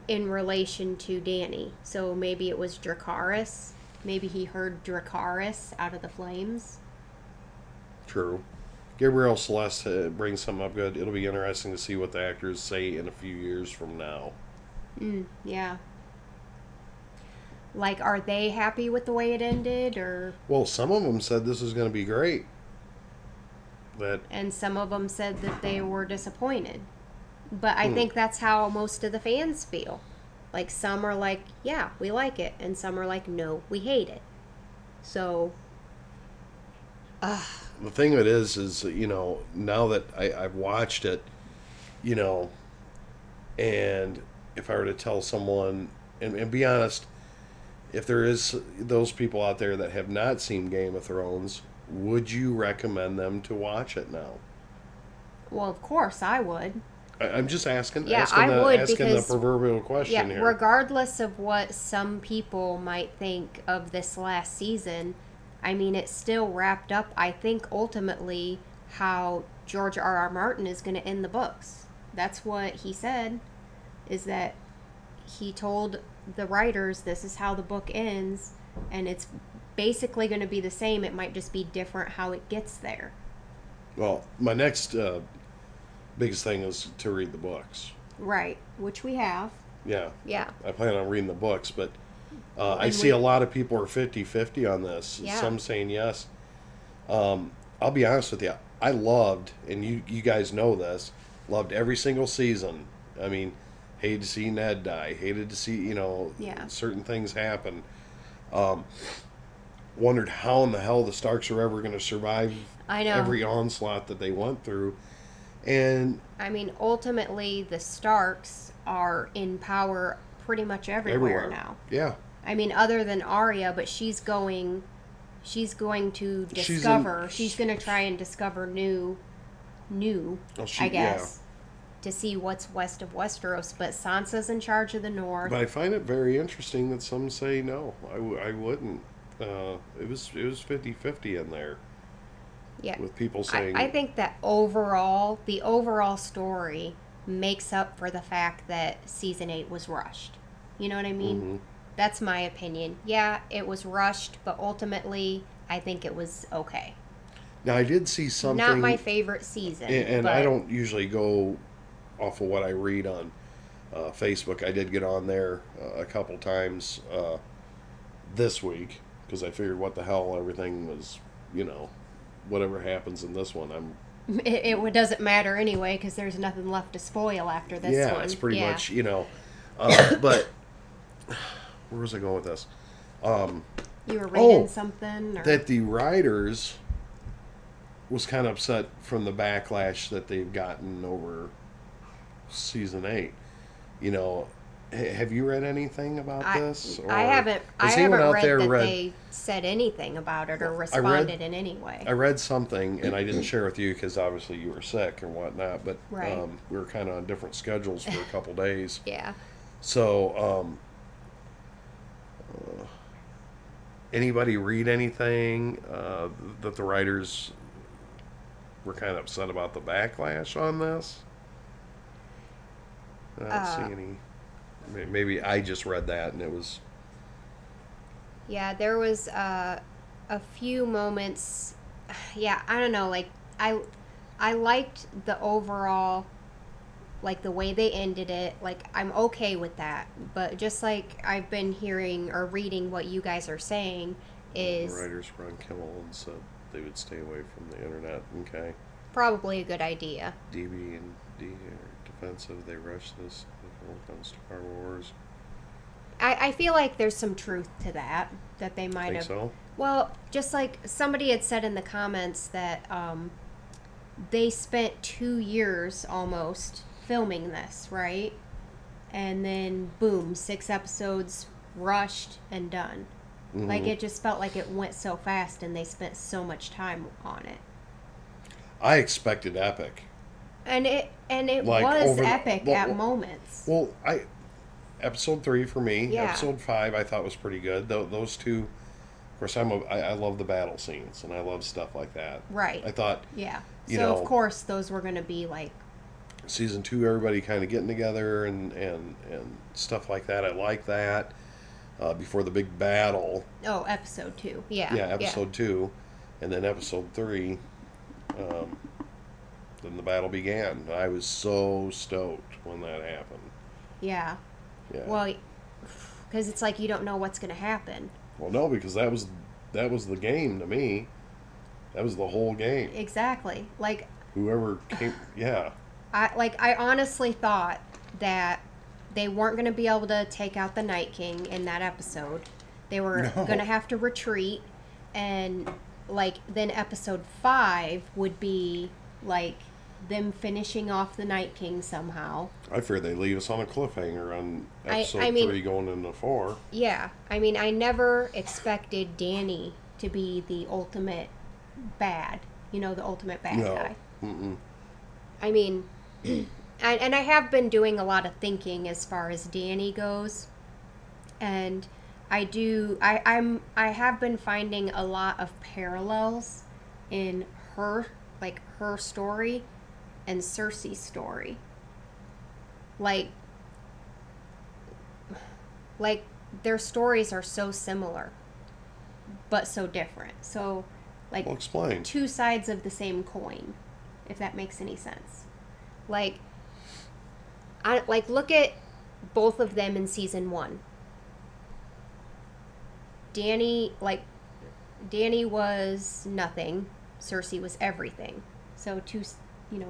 in relation to Dany. So maybe it was Dracarys. Maybe he heard Dracarys out of the flames. True. Gabriel Celeste brings something up good. It'll be interesting to see what the actors say in a few years from now. Yeah. Like, are they happy with the way it ended, or? Well, some of them said this is going to be great. And some of them said that they were disappointed. But I think that's how most of the fans feel. Like, some are like, yeah, we like it. And some are like, no, we hate it. So, the thing of it is, now that I've watched it, and if I were to tell someone, and be honest, if there is those people out there that have not seen Game of Thrones, would you recommend them to watch it now? Well, of course I would. I'm just asking. Yeah, asking I would, asking because the proverbial question here. regardless of what some people might think of this last season, I mean, it still wrapped up, I think, ultimately how George R. R. Martin is going to end the books. That's what he said, is that he told the writers this is how the book ends, and it's basically going to be the same. It might just be different how it gets there. Well, my next biggest thing is to read the books. Right, which we have. Yeah. Yeah. I plan on reading the books, but I see a lot of people are 50-50 on this. Yeah. Some saying yes. I'll be honest with you. I loved, and you guys know this, loved every single season. I mean, hated to see Ned die. Hated to see, certain things happen. Wondered how in the hell the Starks are ever going to survive I know. every onslaught that they went through. And I mean, ultimately, the Starks are in power pretty much everywhere now. Yeah. I mean, other than Arya, but she's going to discover. She's going to try and discover new, I guess, to see what's west of Westeros. But Sansa's in charge of the North. But I find it very interesting that some say no. I wouldn't. It was 50-50 in there. Yeah. With people saying... I think that the overall story makes up for the fact that Season 8 was rushed. You know what I mean? Mm-hmm. That's my opinion. Yeah, it was rushed, but ultimately, I think it was okay. Now, I did see something... Not my favorite season. And I don't usually go off of what I read on Facebook. I did get on there a couple times this week, because I figured what the hell, everything was, whatever happens in this one, it doesn't matter anyway, because there's nothing left to spoil after this one. Yeah, it's pretty much, but where was I going with this? You were reading something? Or? That the writers was kind of upset from the backlash that they've gotten over season 8. Have you read anything about this? Or I haven't. I haven't read that they said anything about it or responded in any way. I read something, and I didn't share with you because obviously you were sick and whatnot. But right. We were kind of on different schedules for a couple days. Yeah. So, anybody read anything that the writers were kind of upset about the backlash on this? I don't see any. Maybe I just read that and it was... Yeah, there was a few moments... Yeah, I don't know, like, I liked the overall, like, the way they ended it. Like, I'm okay with that. But just like I've been hearing or reading what you guys are saying is... The writers were on Kimmel and said they would stay away from the internet. Okay. Probably a good idea. DB and D are defensive. They rushed this when it comes to Star Wars. I feel like there's some truth to that they might have. So? Well, just like somebody had said in the comments that they spent 2 years almost filming this, right? And then boom, 6 episodes rushed and done. Mm-hmm. Like it just felt like it went so fast and they spent so much time on it. I expected epic. And it like was epic at moments. Well, episode 3 for me. Yeah. Episode 5 I thought was pretty good. Those two, of course, I love the battle scenes and I love stuff like that. Right. I thought. Yeah. So of course those were going to be like. Season 2, everybody kind of getting together and stuff like that. I like that. Before the big battle. Oh, episode 2. Yeah. Yeah, episode 2, and then episode 3. Then the battle began. I was so stoked when that happened. Yeah. Yeah. Well, because it's like you don't know what's going to happen. Well, no, because that was the game to me. That was the whole game. Exactly. Like whoever came, yeah. I honestly thought that they weren't going to be able to take out the Night King in that episode. They were going to have to retreat, and then episode 5 would be like them finishing off the Night King somehow. I fear they leave us on a cliffhanger on episode 3 going into 4. Yeah. I mean, I never expected Dany to be the ultimate bad. The ultimate bad guy. Mm-mm. I mean, and I have been doing a lot of thinking as far as Dany goes, and I have been finding a lot of parallels in her, like her story and Cersei's story. Like their stories are so similar but so different. So like, well, explain. two sides of the same coin, if that makes any sense. Like, look at both of them in season 1. Dany was nothing. Cersei was everything. So two,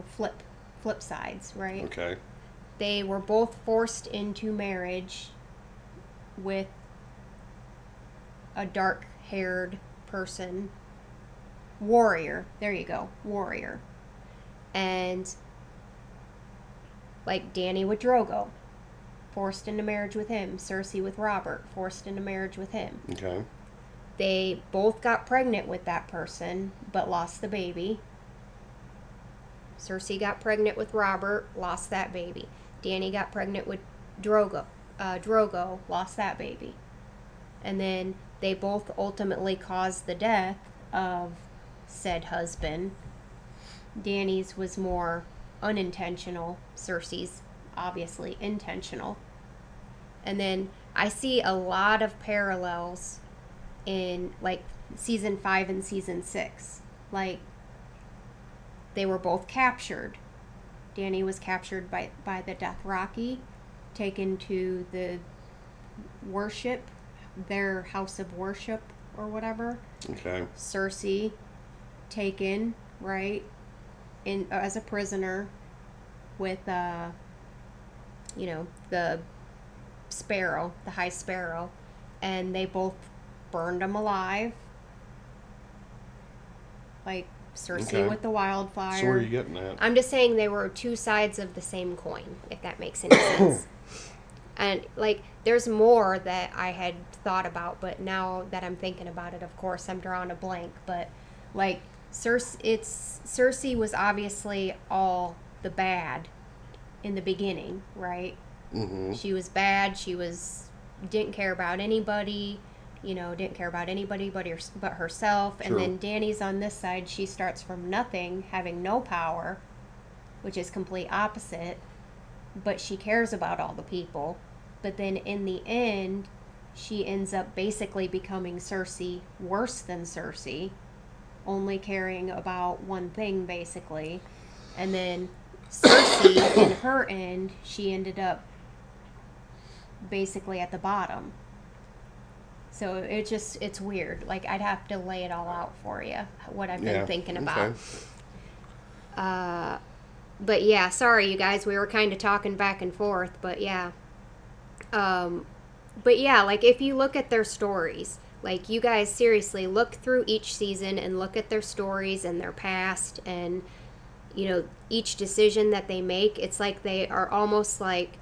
flip sides, right? Okay. They were both forced into marriage with a dark-haired person. Warrior. There you go. Warrior. And like Dany with Drogo, forced into marriage with him. Cersei with Robert, forced into marriage with him. Okay. They both got pregnant with that person, but lost the baby. Cersei got pregnant with Robert, lost that baby. Dany got pregnant with Drogo, lost that baby. And then they both ultimately caused the death of said husband. Dany's was more unintentional. Cersei's obviously intentional. And then I see a lot of parallels in like season 5 and season 6. Like, they were both captured. Dany was captured by the Dothraki, taken to the worship, their house of worship or whatever. Okay. Cersei taken, right, in as a prisoner with the Sparrow, the High Sparrow, and they both burned them alive. Like Cersei with the wildfire. So where are you getting at? I'm just saying they were two sides of the same coin, if that makes any sense. And like, there's more that I had thought about, but now that I'm thinking about it, of course, I'm drawing a blank. But like, Cersei was obviously all the bad in the beginning, right? Mm-hmm. She was bad. Didn't care about anybody. Didn't care about anybody but herself. True. And then Dany's on this side. She starts from nothing, having no power, which is complete opposite. But she cares about all the people. But then in the end, she ends up basically becoming Cersei, worse than Cersei, only caring about one thing, basically. And then Cersei, in her end, she ended up basically at the bottom. So it's weird. Like, I'd have to lay it all out for you, what I've been thinking about. Okay. But yeah, sorry you guys, we were kind of talking back and forth, but yeah. But yeah, like, if you look at their stories, like, you guys seriously look through each season and look at their stories and their past and, each decision that they make, it's like they are almost like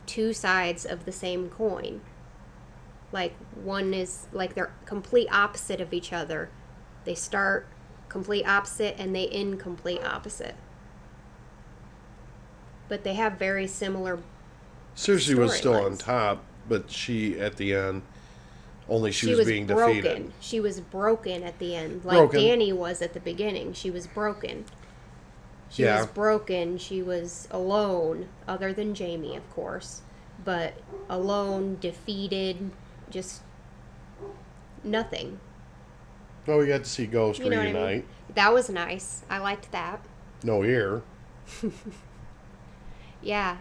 two sides of the same coin. Like, one is like they're complete opposite of each other. They start complete opposite and they end complete opposite. But they have very similar Cersei was still on storylines. top, but she, at the end, she was being broken. defeated. She was broken at the end. Like Broken. Dany was at the beginning. She was broken. She was broken. She was alone, other than Jaime, of course. But alone, defeated, just nothing. Oh, we got to see Ghost You know what I reunite. mean? That was nice. I liked that. No ear. Yeah.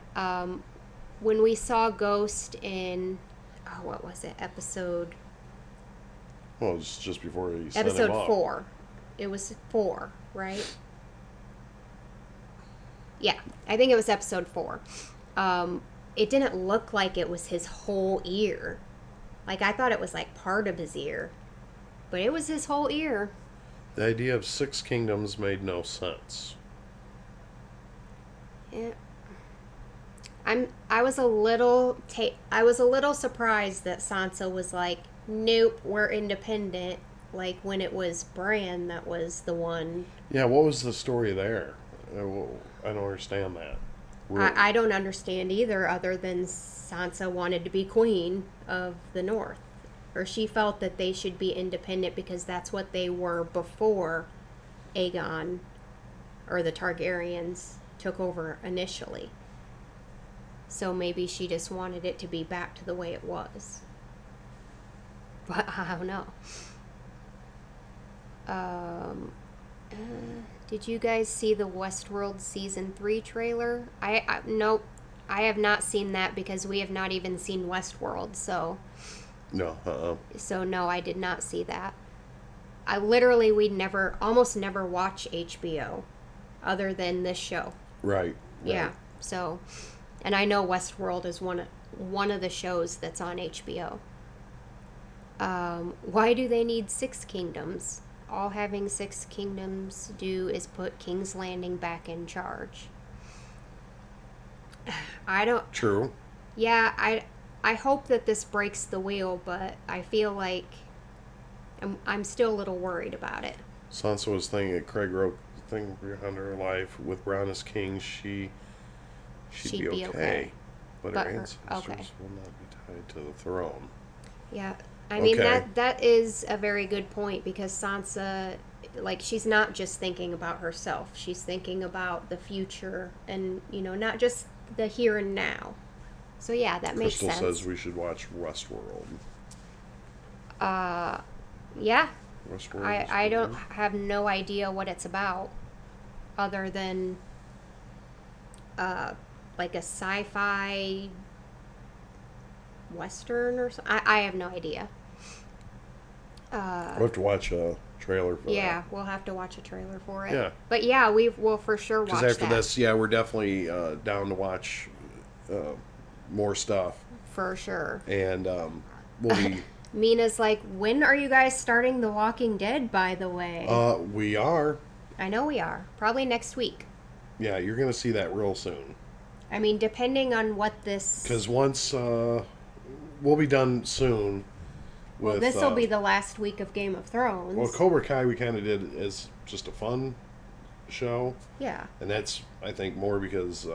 When we saw Ghost in, what was it? Episode Well, it was just before he sent him Episode up. 4. It was 4, right? Yeah, I think it was episode 4. It didn't look like it was his whole ear. Like, I thought it was like part of his ear. But it was his whole ear. The idea of 6 kingdoms made no sense. Yeah. I was a little surprised that Sansa was like, nope, we're independent. Like, when it was Bran that was the one. Yeah, what was the story there? I don't understand that. I don't understand either, other than Sansa wanted to be queen of the North. Or she felt that they should be independent because that's what they were before Aegon or the Targaryens took over initially. So maybe she just wanted it to be back to the way it was. But I don't know. Did you guys see the Westworld Season 3 trailer? Nope. I have not seen that because we have not even seen Westworld, so... No, So no, I did not see that. We almost never watch HBO other than this show. Right. Yeah. So, and I know Westworld is one of the shows that's on HBO. Why do they need 6 kingdoms? All having 6 kingdoms do is put King's Landing back in charge. I don't... True. Yeah, I hope that this breaks the wheel, but I feel like I'm still a little worried about it. Sansa was thinking that Craig wrote the thing behind her life with Bran as king. She'd be okay. But her ancestors will not be tied to the throne. Yeah. I mean, that is a very good point, because Sansa, like, she's not just thinking about herself. She's thinking about the future and, not just the here and now. So, yeah, that makes sense. Crystal says we should watch Westworld. Yeah. Westworld. I don't have no idea what it's about, other than, like a sci-fi western or something. I have no idea. We'll have to watch a trailer for that. Yeah, we'll have to watch a trailer for it. Yeah. But yeah, we'll for sure watch that. Because after this, yeah, we're definitely down to watch more stuff. For sure. And we'll be... Mina's like, when are you guys starting The Walking Dead, by the way? We are. I know we are. Probably next week. Yeah, you're going to see that real soon. I mean, depending on what this... Because once... we'll be done soon. Well, this will be the last week of Game of Thrones. Well, Cobra Kai we kind of did as just a fun show. Yeah. And that's, I think, more because...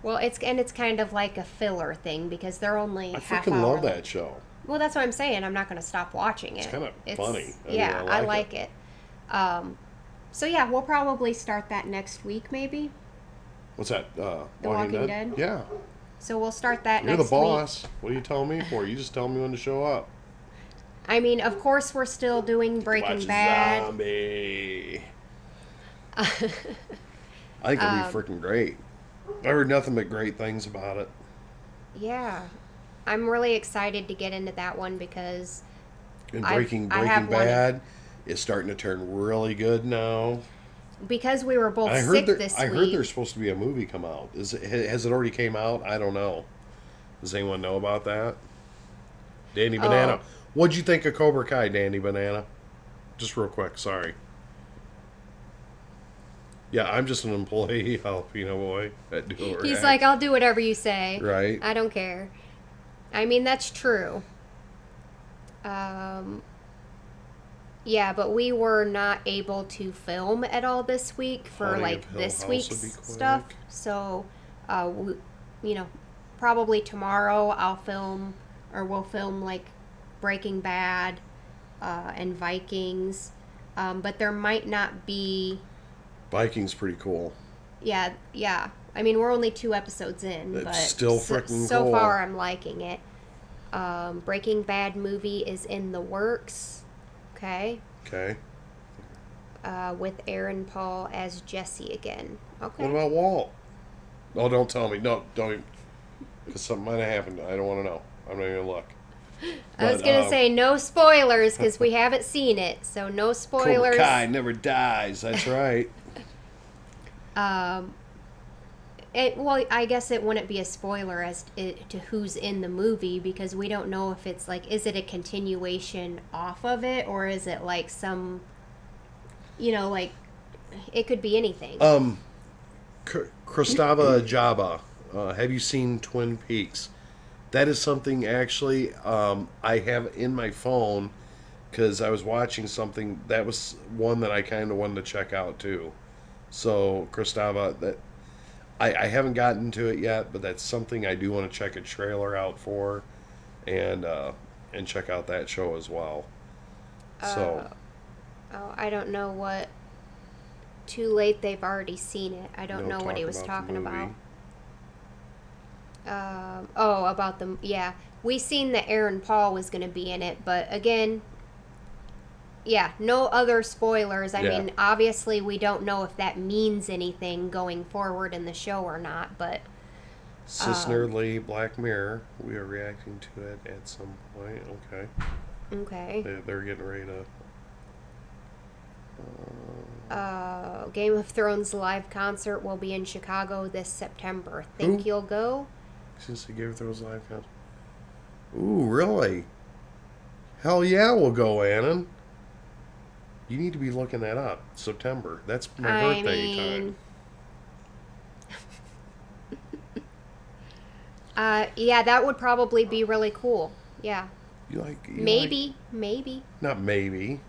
well, it's kind of like a filler thing, because they're only I half freaking hour love that show. Well, that's what I'm saying. I'm not going to stop watching it. It's kind of funny. I like it. So, yeah, we'll probably start that next week, maybe. What's that? The Walking Dead? Yeah. So we'll start that You're next week. You're the boss. What are you telling me for? You just tell me when to show up. I mean, of course, we're still doing Breaking Bad. Zombie. I think it'll be freaking great. I heard nothing but great things about it. Yeah. I'm really excited to get into that one, because... And Breaking Bad is starting to turn really good now. Because we were both sick this week. I heard there's supposed to be a movie come out. Has it already came out? I don't know. Does anyone know about that? Danny Banana. What'd you think of Cobra Kai, Danny Banana? Just real quick, sorry. Yeah, I'm just an employee jalapeno boy at Dual He's like, I'll do whatever you say. Right. I don't care. I mean, that's true. Yeah, but we were not able to film at all this week for this week's stuff. So, probably tomorrow we'll film like Breaking Bad and Vikings. But there might not be... Vikings pretty cool. Yeah. I mean, we're only 2 episodes in, it's but still freaking cool. So far, I'm liking it. Breaking Bad movie is in the works. Okay. With Aaron Paul as Jesse again. Okay. What about Walt? Oh, don't tell me. No, don't even. Because something might have happened. I don't want to know. I'm not going to look. I was going to say no spoilers, because we haven't seen it. So no spoilers. Cobra Kai never dies. That's right. Well, I guess it wouldn't be a spoiler as to who's in the movie, because we don't know if it's like, is it a continuation off of it, or is it like some, like, it could be anything. Kristava Jabba, have you seen Twin Peaks? That is something actually I have in my phone, because I was watching something. That was one that I kind of wanted to check out too. So Kristava, I haven't gotten to it yet, but that's something I do want to check a trailer out for, and check out that show as well. So Oh, I don't know what. Too late. They've already seen it. I don't know what he was talking about. About the yeah. We seen that Aaron Paul was going to be in it, but again, yeah, no other spoilers. I mean, obviously, we don't know if that means anything going forward in the show or not, but. Cisnerdly Black Mirror. We are reacting to it at some point. Okay. Okay. They're getting ready to. Game of Thrones live concert will be in Chicago this September. Think you'll go? Since they gave those live concert. Ooh, really? Hell yeah, we'll go, Annan. You need to be looking that up. September. That's my birthday time. Yeah, that would probably be really cool. Yeah. Maybe. Not maybe.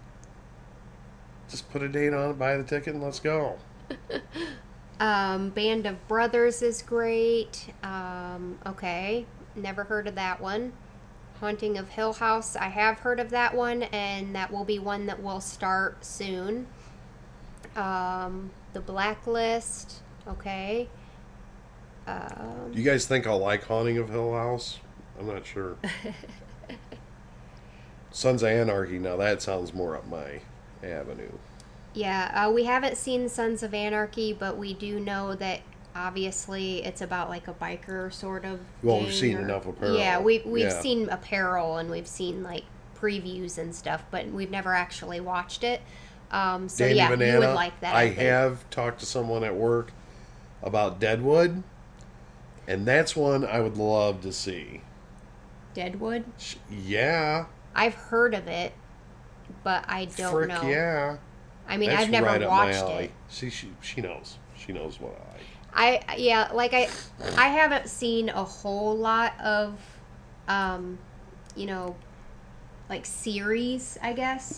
Just put a date on it, buy the ticket, and let's go. Band of Brothers is great. Okay. Never heard of that one. Haunting of Hill House, I have heard of that one, and that will be one that will start soon. The Blacklist, okay. Do you guys think I'll like Haunting of Hill House? I'm not sure. Sons of Anarchy, now that sounds more up my avenue. Yeah, we haven't seen Sons of Anarchy, but we do know that obviously it's about like a biker sort of well, we've seen enough apparel. Yeah, we've seen apparel and we've seen like previews and stuff, but we've never actually watched it. So Danny yeah, Banana, you would like that. I have talked to someone at work about Deadwood, and that's one I would love to see. Deadwood? Yeah. I've heard of it, but I don't know. Yeah. I mean, that's I've never right watched up my alley. it. See, she knows. She knows what I haven't seen a whole lot of, like series, I guess.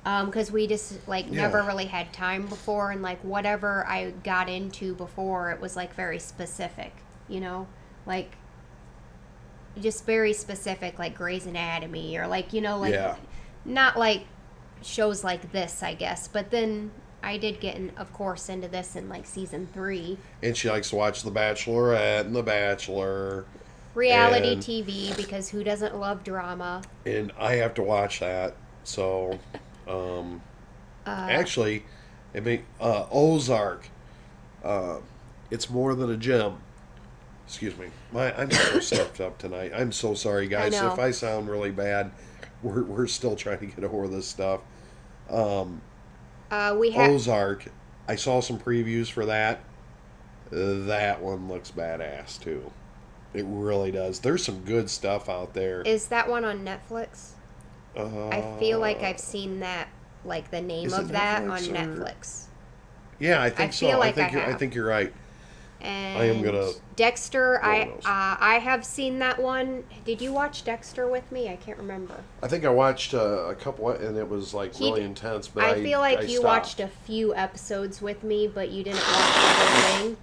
Because we just never really had time before, and like whatever I got into before, it was like very specific, like just very specific, like Grey's Anatomy or not like shows like this, I guess. But then I did get, of course, into this in like season 3. And she likes to watch The Bachelorette and The Bachelor. Reality TV, because who doesn't love drama? And I have to watch that. So, actually, Ozark. It's more than a gym. Excuse me. I'm so stuffed up tonight. I'm so sorry, guys. If I sound really bad, we're still trying to get over this stuff. Ozark. I saw some previews for that. That one looks badass too. It really does. There's some good stuff out there. Is that one on Netflix? I feel like I've seen that, like the name of that on Netflix. Yeah, I think so. I think you're right. And I am gonna. Dexter, I have seen that one. Did you watch Dexter with me? I can't remember. I think I watched a couple, and it was like really intense. But I feel like you watched a few episodes with me, but you didn't watch the whole thing.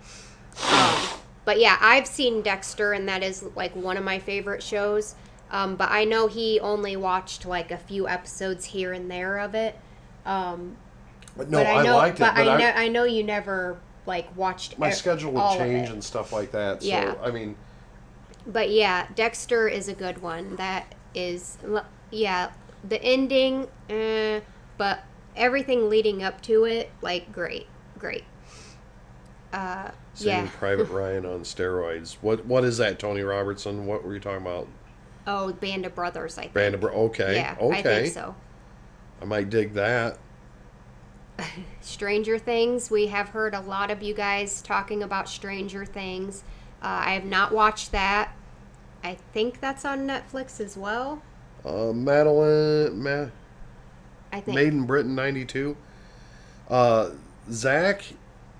But yeah, I've seen Dexter, and that is like one of my favorite shows. But I know he only watched like a few episodes here and there of it. But no, I liked it. But I know you never like watched. My schedule would change and stuff like that. So yeah. I mean. But yeah, Dexter is a good one. That is, yeah, the ending, but everything leading up to it, like great. Saving Private Ryan on steroids. What is that, Tony Robertson? What were you talking about? Oh, Band of Brothers, I think. Okay. Yeah, okay. I think so. I might dig that. Stranger Things. We have heard a lot of you guys talking about Stranger Things. I have not watched that. I think that's on Netflix as well. Madeline, I think. Made in Britain 92. Zach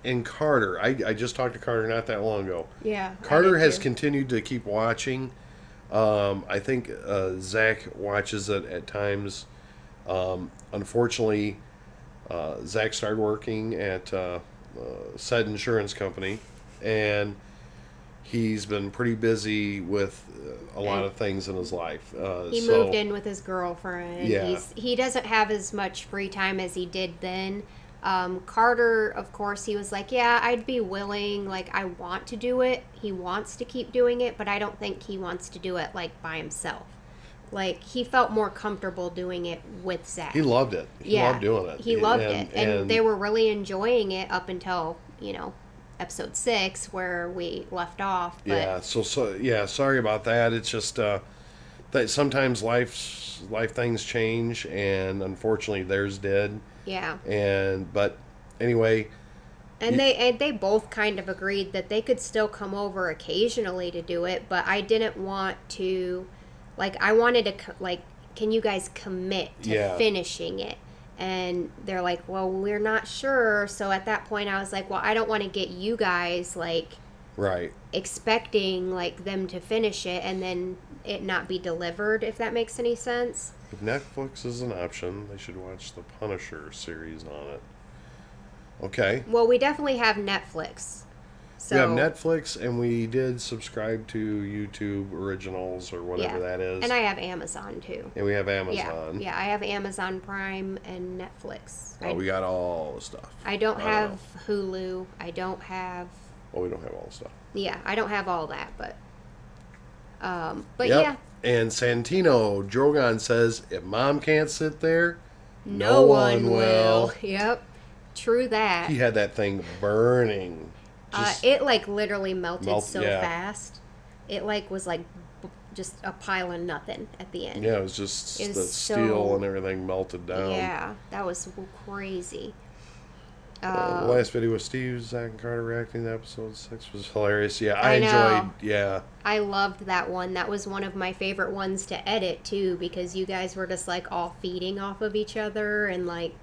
and Carter. I just talked to Carter not that long ago. Yeah. Carter has continued to keep watching. I think Zach watches it at times. Unfortunately, Zach started working at said insurance company, and he's been pretty busy with a lot of things in his life. He moved in with his girlfriend. Yeah. He doesn't have as much free time as he did then. Carter, of course, he was like, yeah, I'd be willing. Like, I want to do it. He wants to keep doing it, but I don't think he wants to do it, like, by himself. Like, he felt more comfortable doing it with Zach. He loved it. He loved doing it. He loved it. And they were really enjoying it up until, episode 6 where we left off. But yeah, sorry about that. It's just that sometimes life things change, and unfortunately theirs did. Yeah. But anyway, and they both kind of agreed that they could still come over occasionally to do it, but I didn't want to, like, I wanted to, like, can you guys commit to finishing it? And they're like, well, we're not sure. So at that point I was like, well, I don't want to get you guys, like, right, expecting, like, them to finish it and then it not be delivered, if that makes any sense. If Netflix is an option, they should watch the Punisher series on it. Okay. Well, we definitely have Netflix. So, we have Netflix, and we did subscribe to YouTube Originals or whatever that is. And I have Amazon, too. And we have Amazon. Yeah, I have Amazon Prime and Netflix. Oh, we got all the stuff. I don't have Hulu. I don't have... Well, we don't have all the stuff. Yeah, I don't have all that, but yep. yeah. And Santino, Drogon says, if Mom can't sit there, no one will. Yep. True that. He had that thing burning. It, like, literally melted so fast. It, like, was, like, just a pile of nothing at the end. Yeah, it was just the steel and everything melted down. Yeah, that was crazy. The last video with Steve, Zach, and Carter reacting to episode 6 was hilarious. Yeah, I enjoyed. Yeah, I loved that one. That was one of my favorite ones to edit too, because you guys were just, like, all feeding off of each other, and, like,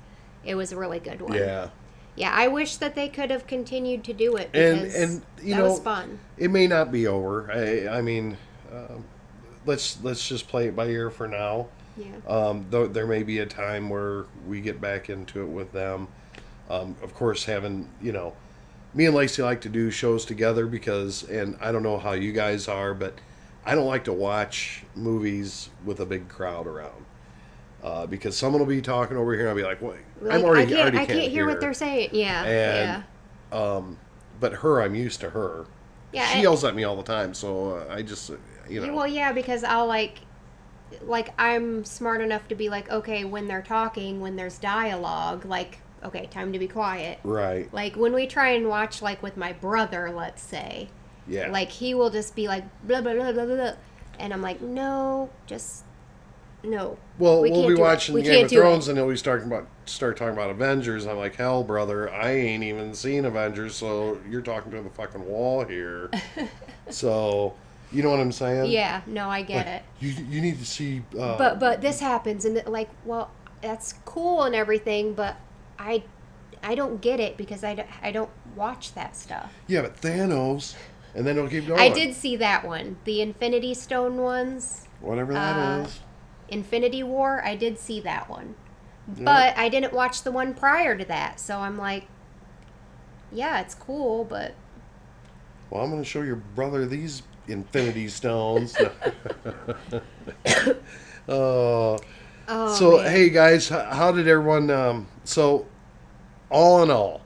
it was a really good one. Yeah. Yeah, I wish that they could have continued to do it, because and that was fun. It may not be over. I mean, let's just play it by ear for now. Yeah. Though there may be a time where we get back into it with them. Of course, having, me and Lacey like to do shows together because, and I don't know how you guys are, but I don't like to watch movies with a big crowd around. Because someone will be talking over here and I'll be like, "What? Like, I can't hear what they're saying." Yeah. And, but I'm used to her. Yeah. She yells at me all the time, so I just, Well, yeah, because I'll like I'm smart enough to be like, okay, when they're talking, when there's dialogue, like, okay, time to be quiet. Right. Like when we try and watch, like, with my brother, let's say. Yeah. Like he will just be like blah blah blah blah blah, and I'm like, no, just. No. Well, we'll be watching Game of Thrones, and he'll start talking about Avengers. I'm like, hell, brother, I ain't even seen Avengers, so you're talking to the fucking wall here. So, you know what I'm saying? Yeah. No, I get it. You need to see. But this happens, and like, well, that's cool and everything, but I don't get it because I don't watch that stuff. Yeah, but Thanos, and then it'll keep going. I did see that one, the Infinity Stone ones. Whatever that is. Infinity War, I did see that one. Yeah. But I didn't watch the one prior to that, so I'm like, yeah, it's cool, but... Well, I'm going to show your brother these Infinity Stones. So, man. hey, guys, how did everyone... so, all in all,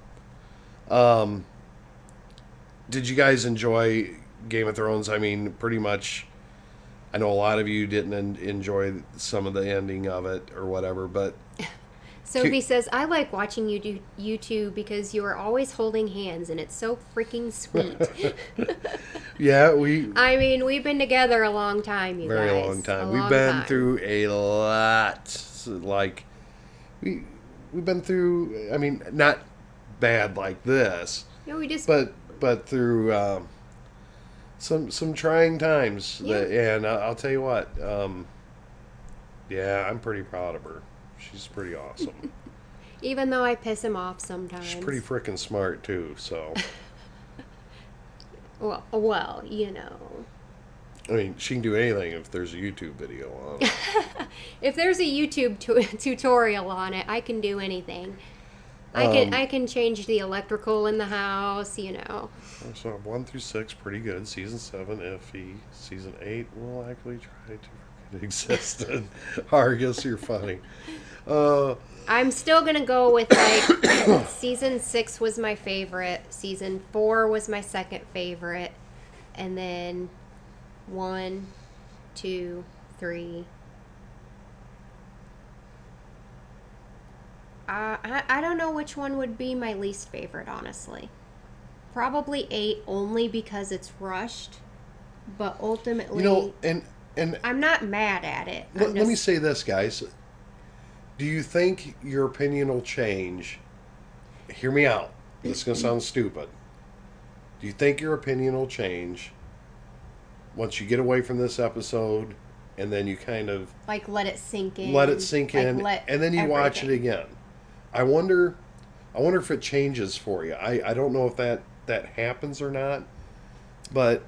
did you guys enjoy Game of Thrones? I mean, pretty much... I know a lot of you didn't enjoy some of the ending of it or whatever, but... Sophie says, I like watching you two because you are always holding hands, and it's so freaking sweet. Yeah, I mean, we've been together a long time, you guys. Very long time. We've been through a lot. So, like, we've been through, I mean, not bad like this. No, we just... But through... Some trying times, yeah. And I'll tell you what, yeah, I'm pretty proud of her. She's pretty awesome. Even though I piss him off sometimes. She's pretty freaking smart too. So. well, I mean, she can do anything if there's a YouTube video on it. If there's a YouTube tutorial on it, I can do anything. I can change the electrical in the house, you know. So 1 through 6, pretty good. Season 7, iffy. Season 8, will actually try to forget it existed. Argus, you're funny. I'm still gonna go with like season 6 was my favorite, season 4 was my second favorite, and then 1, 2, 3. I don't know which one would be my least favorite, honestly. Probably 8, only because it's rushed, but ultimately, and I'm not mad at it. let me say this, guys. Do you think your opinion will change? Hear me out. This is going to sound stupid. Do you think your opinion will change once you get away from this episode and then you kind of... Like, let it sink in. Let it sink in, and then you watch it everything. again. I wonder if it changes for you. I don't know if that happens or not, but...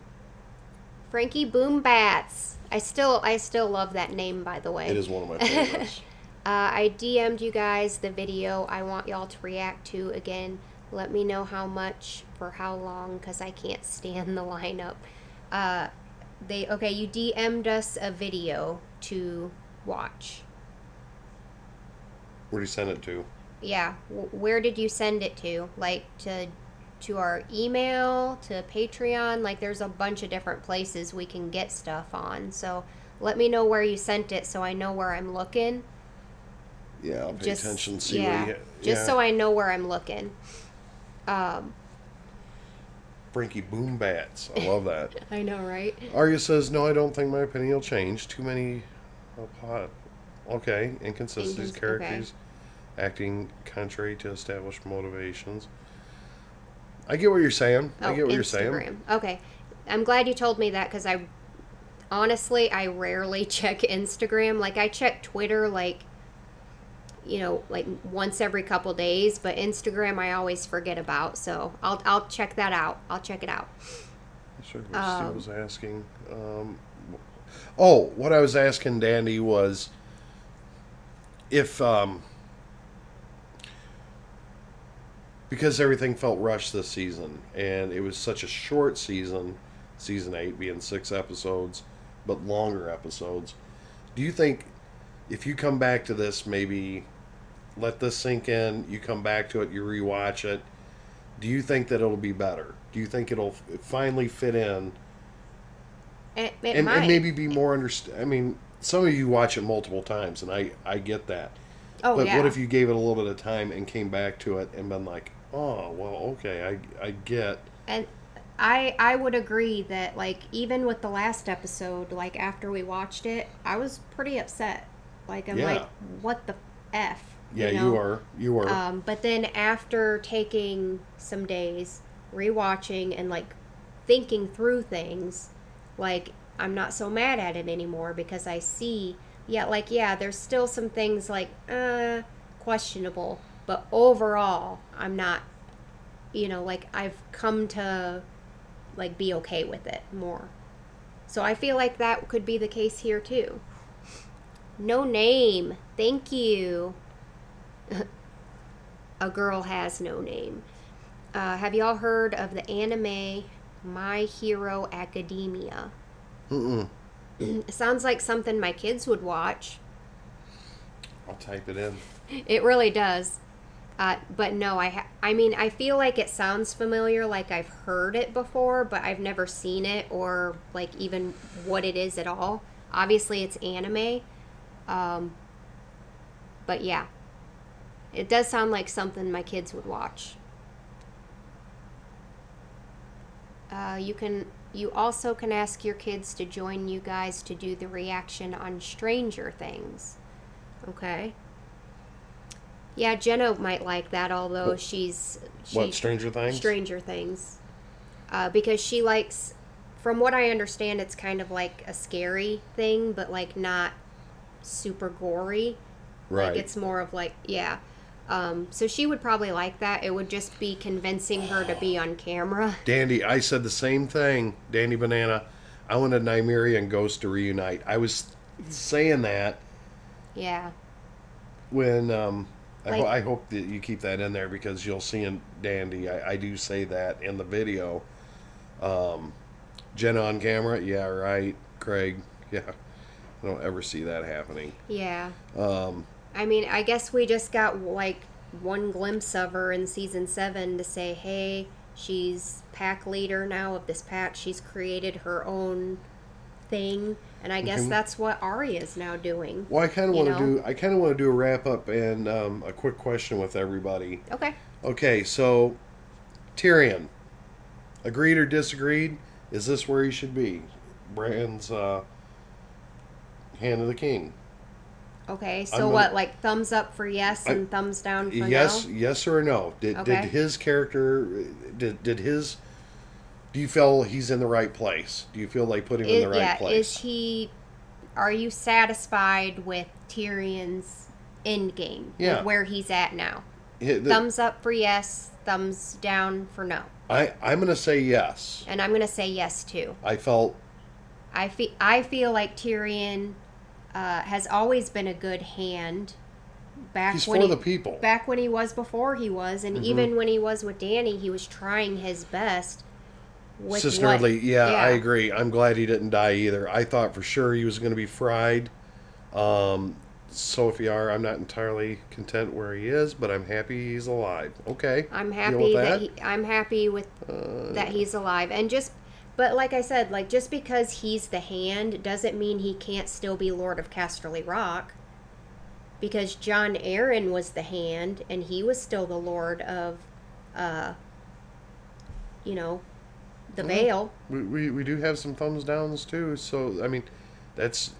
Frankie Boom Bats. I still love that name, by the way. It is one of my favorites. I DM'd you guys the video I want y'all to react to. Again, let me know how much, for how long, because I can't stand the lineup. You DM'd us a video to watch. Where do you send it to? Yeah, where did you send it to? Like, to our email, to Patreon? Like, there's a bunch of different places we can get stuff on. So let me know where you sent it so I know where I'm looking. Yeah, I'll pay attention. See yeah, where you, just so I know where I'm looking. Frankie Boom Bats. I love that. I know, right? Arya says, no, I don't think my opinion will change. Too many okay, inconsistencies, characters acting contrary to established motivations. I get what you're saying. I get what you're saying. Okay. I'm glad you told me that, because I rarely check Instagram. Like, I check Twitter, like once every couple days, but Instagram I always forget about, so I'll check that out. I'll check it out. Sure, Steve was asking. What I was asking Dandy was if because everything felt rushed this season, and it was such a short season 8 being 6 episodes, but longer episodes. Do you think if you come back to this, maybe let this sink in, you come back to it, you rewatch it, do you think that it'll be better? Do you think it'll finally fit in? It and might. And maybe be more I mean, some of you watch it multiple times, and I get that. Oh, but yeah. what if you gave it a little bit of time and came back to it and been like, oh, well, okay, I get. And I would agree that, like, even with the last episode, like, after we watched it, I was pretty upset. Like, I'm like, what the F? Yeah, you know? You were. But then after taking some days, rewatching and, like, thinking through things, like, I'm not so mad at it anymore, because I see, there's still some things, like, questionable. But overall, I'm not, like, I've come to, like, be okay with it more. So I feel like that could be the case here, too. No name. Thank you. A girl has no name. Have y'all heard of the anime My Hero Academia? Mm-mm. It sounds like something my kids would watch. I'll type it in. It really does. But no, I mean, I feel like it sounds familiar, like I've heard it before, but I've never seen it or, like, even what it is at all. Obviously, it's anime. But yeah, it does sound like something my kids would watch. You also can ask your kids to join you guys to do the reaction on Stranger Things. Okay. Yeah, Jenna might like that, although she's what, Stranger Things? Stranger Things. Because she likes, from what I understand, it's kind of like a scary thing, but, like, not super gory. Right. Like, it's more of, like, yeah. So she would probably like that. It would just be convincing her to be on camera. Dandy, I said the same thing. Dandy Banana. I wanted Nymeria and Ghost to reunite. I was saying that. Yeah. When Like, I hope that you keep that in there because you'll see in Dandy, I do say that in the video. Jenna on camera, yeah, right. Craig, yeah. I don't ever see that happening. yeah. I mean, I guess we just got like one glimpse of her in season 7 to say, hey, she's pack leader now of this pack. She's created her own thing, and I guess that's what Arya's now doing. Well, I kind of want to do a wrap up and a quick question with everybody. Okay. Okay, so Tyrion, agreed or disagreed? Is this where he should be? Bran's Hand of the King. Okay, so what, like thumbs up for yes and thumbs down for yes, no? yes or no? Did his character did his? Do you feel he's in the right place? Do you feel they put him in the right place? Is he? Are you satisfied with Tyrion's end game? Yeah. With where he's at now. Thumbs up for yes. Thumbs down for no. I'm gonna say yes. And I'm gonna say yes too. I feel like Tyrion has always been a good hand. He's for the people. Back when he was before he was, and even when he was with Dany, he was trying his best. Sisterly, yeah, I agree. I'm glad he didn't die either. I thought for sure he was going to be fried. So if you are, I'm not entirely content where he is, but I'm happy he's alive. Okay, I'm happy I'm happy with that he's alive, and but like I said, like just because he's the hand doesn't mean he can't still be Lord of Casterly Rock. Because Jon Arryn was the hand, and he was still the Lord of, the Vale. We do have some thumbs downs too. So I mean, that's.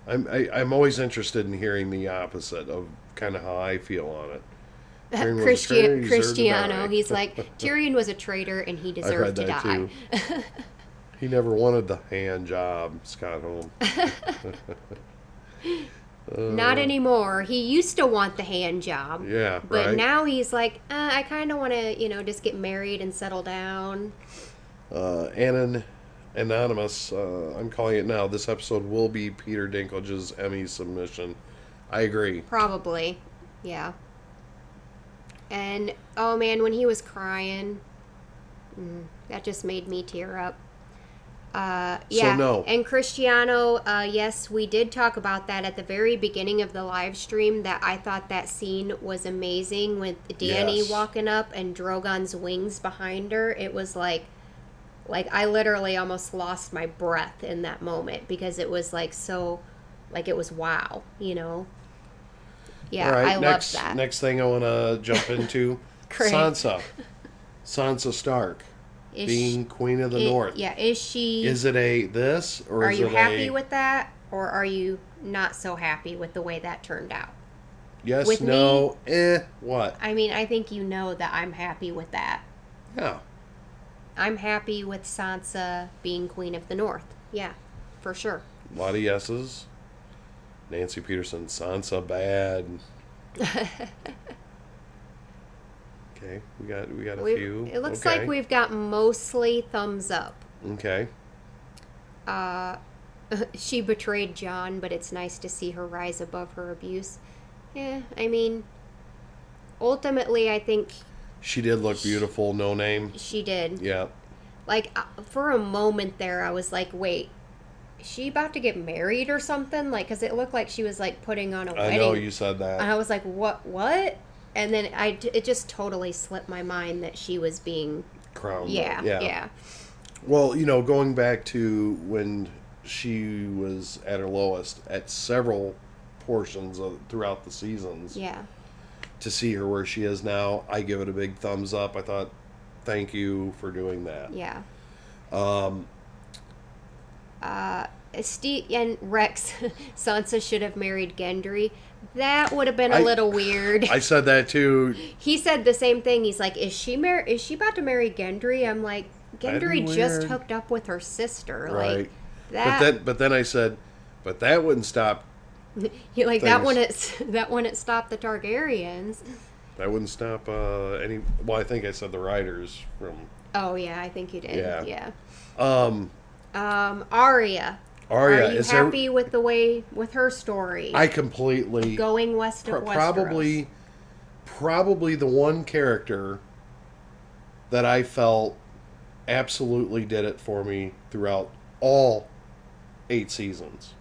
I'm always interested in hearing the opposite of kind of how I feel on it. Cristiano, he's like, Tyrion was a traitor and he deserved to die. Too. He never wanted the hand job, Scott Holm. Not anymore. He used to want the hand job. Yeah, but now he's like, I kind of want to, just get married and settle down. Anonymous, I'm calling it now. This episode will be Peter Dinklage's Emmy submission. I agree. Probably, yeah. And, oh man, when he was crying, that just made me tear up. Yeah. So no. And Cristiano, yes, we did talk about that at the very beginning of the live stream, that I thought that scene was amazing with Dany walking up and Drogon's wings behind her. It was like I literally almost lost my breath in that moment because it was like so, like it was wow, Yeah, right, I love that. Next thing I want to jump into, Sansa Stark. Being Queen of the North. Yeah, is she... Is it a this, or are is you it happy with that, or are you not so happy with the way that turned out? Yes, with no, what? I mean, I think you know that I'm happy with that. Yeah. I'm happy with Sansa being Queen of the North. Yeah, for sure. A lot of yeses. Nancy Peterson, Sansa bad. Okay, we got a few. It looks like we've got mostly thumbs up. Okay. She betrayed Jon, but it's nice to see her rise above her abuse. Yeah, I mean, ultimately, I think she did look beautiful. No name. She did. Yeah. Like for a moment there, I was like, wait. Is she about to get married or something? Like, because it looked like she was like putting on a wedding. I know you said that. And I was like, what? And then it just totally slipped my mind that she was being crowned. Yeah. Well, going back to when she was at her lowest at several portions throughout the seasons. Yeah. To see her where she is now, I give it a big thumbs up. I thought, thank you for doing that. Yeah. Steve and Rex, Sansa should have married Gendry. That would have been a little weird. I said that too. He said the same thing. He's like, "Is she about to marry Gendry?" I'm like, Gendry just hooked up with her sister, right? Like that. But then I said, but that wouldn't stop. You're like that wouldn't stop the Targaryens. That wouldn't stop any. Well, I think I said the writers from. Oh yeah, I think you did. Yeah. Arya. Arya, Are you is happy with the way with her story? I completely Going west of Westeros. probably the one character that I felt absolutely did it for me throughout all 8 seasons.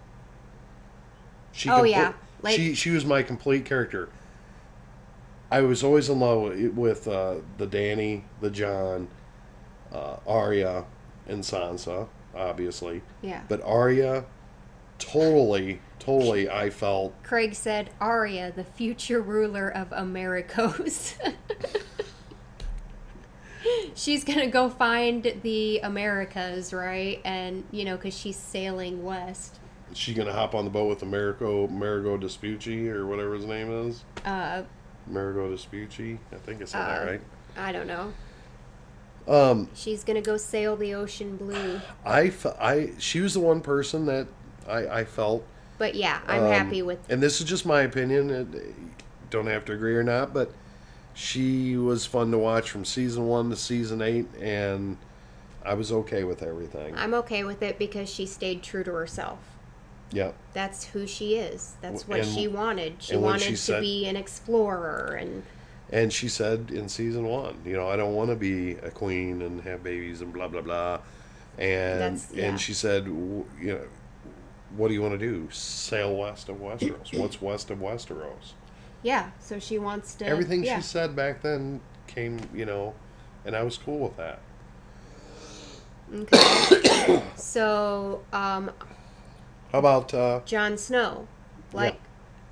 She Oh yeah, like she was my complete character. I was always in love with the Dany, the Jon, Arya, and Sansa, obviously. yeah. But Arya, totally, I felt. Craig said, Arya, the future ruler of Americos. She's gonna go find the Americas, right? And because she's sailing west. Is she gonna hop on the boat with Amerigo Vespucci or whatever his name is? Amerigo Vespucci, I think I said that right. I don't know. She's gonna go sail the ocean blue. She was the one person that I felt. But yeah, I'm happy with. And this is just my opinion. Don't have to agree or not, but she was fun to watch from season 1 to season 8, and I was okay with everything. I'm okay with it because she stayed true to herself. Yep. That's who she is. That's what she wanted. She wanted to be an explorer And she said in season 1, I don't want to be a queen and have babies and blah blah blah. And she said, what do you want to do? Sail west of Westeros. What's west of Westeros? Yeah, so she wants to. Everything she said back then came, and I was cool with that. Okay. So, how about Jon Snow?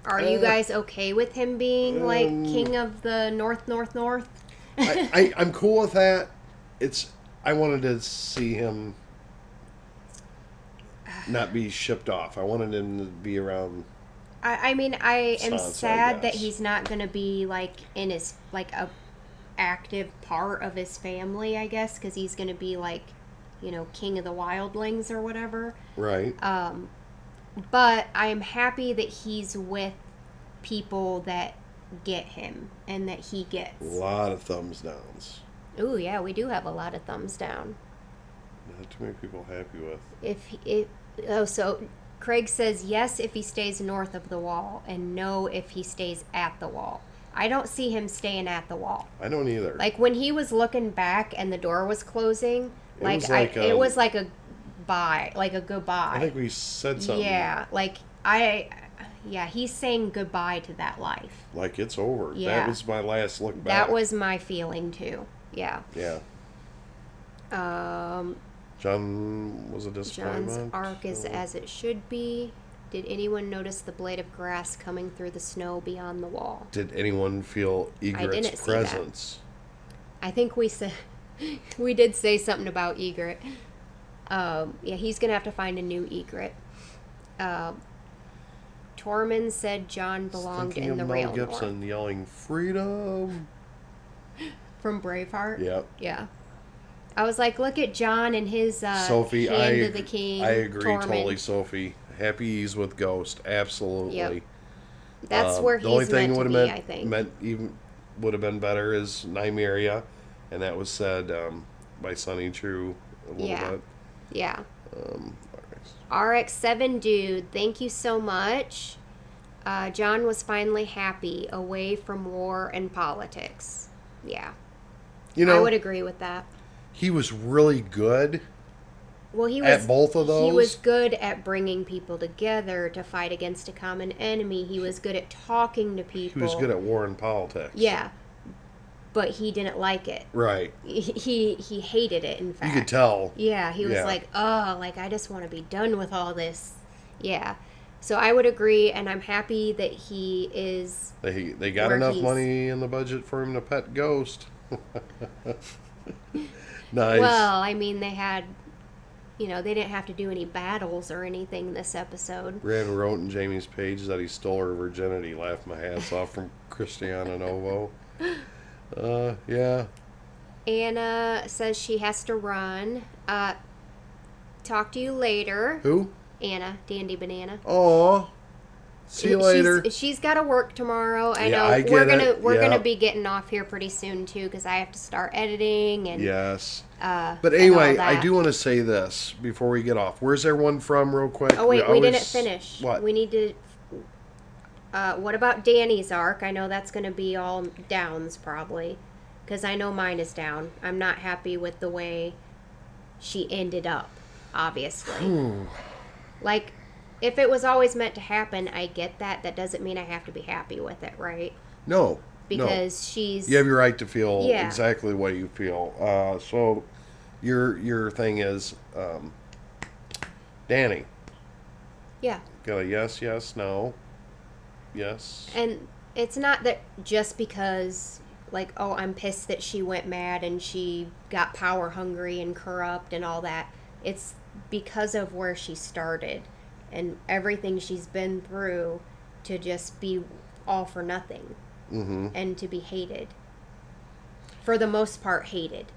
Are you guys okay with him being king of the North? I'm cool with that. I wanted to see him not be shipped off. I wanted him to be around. I mean, I am Sansa, sad that he's not going to be in his a active part of his family, I guess, because he's going to be king of the wildlings or whatever. Right. But I am happy that he's with people that get him and that he gets. A lot of thumbs downs. Ooh, yeah, we do have a lot of thumbs down. Not too many people happy with. So Craig says yes if he stays north of the wall and no if he stays at the wall. I don't see him staying at the wall. I don't either. When he was looking back and the door was closing, it was like a bye, like a goodbye. I think we said something. Yeah, he's saying goodbye to that life. Like it's over. Yeah. That was my last look back. That was my feeling too. Yeah. Yeah. Jon was a disappointment. Jon's arc is as it should be. Did anyone notice the blade of grass coming through the snow beyond the wall? Did anyone feel Egret's presence? I think we said we did say something about Egret. Yeah, he's gonna have to find a new Egret. Tormund said Jon belonged in the real Mel Gibson North. yelling freedom From Braveheart. Yep. Yeah. I was like, look at Jon and his Sophie, hand to the king. I agree Tormund. totally, Sophie. Happy he's with Ghost, absolutely. Yep. That's where he's the only thing meant to be, I think. Would have been better is Nymeria, and that was said by Sonny True a little bit. Yeah. RX7 dude, thank you so much. Jon was finally happy, away from war and politics. Yeah. I would agree with that. He was really good. Well, he was at both of those. He was good at bringing people together to fight against a common enemy. He was good at talking to people. He was good at war and politics. Yeah. But he didn't like it. Right. He hated it, in fact. You could tell. Yeah, he was like, I just want to be done with all this. Yeah. So I would agree, and I'm happy that he is... They got enough money in the budget for him to pet Ghost. Nice. Well, I mean, they had... they didn't have to do any battles or anything this episode. Rand wrote in Jamie's page that he stole her virginity. Laughed my ass off from Cristiano Novo. Yeah. Anna says she has to run. Talk to you later. Who? Anna, Dandy Banana. Aw. See you later. She's got to work tomorrow. I Yeah, know I get we're it. gonna Yep. be getting off here pretty soon too because I have to start editing and Yes. But and anyway, all I that. do want to say this before we get off. Where's everyone from, real quick? Oh wait, we always- didn't finish. What? We need to. What about Danny's arc? I know that's going to be all downs probably, because I know mine is down. I'm not happy with the way she ended up. Obviously, like if it was always meant to happen, I get that. That doesn't mean I have to be happy with it, right? No. Because she's. You have your right to feel Yeah. exactly what you feel. So, your thing is, Danny. Yeah. Got a yes, yes, no, yes. And it's not that just because, like, oh, I'm pissed that she went mad and she got power hungry and corrupt and all that. It's because of where she started and everything she's been through to just be all for nothing and to be hated. For the most part, hated.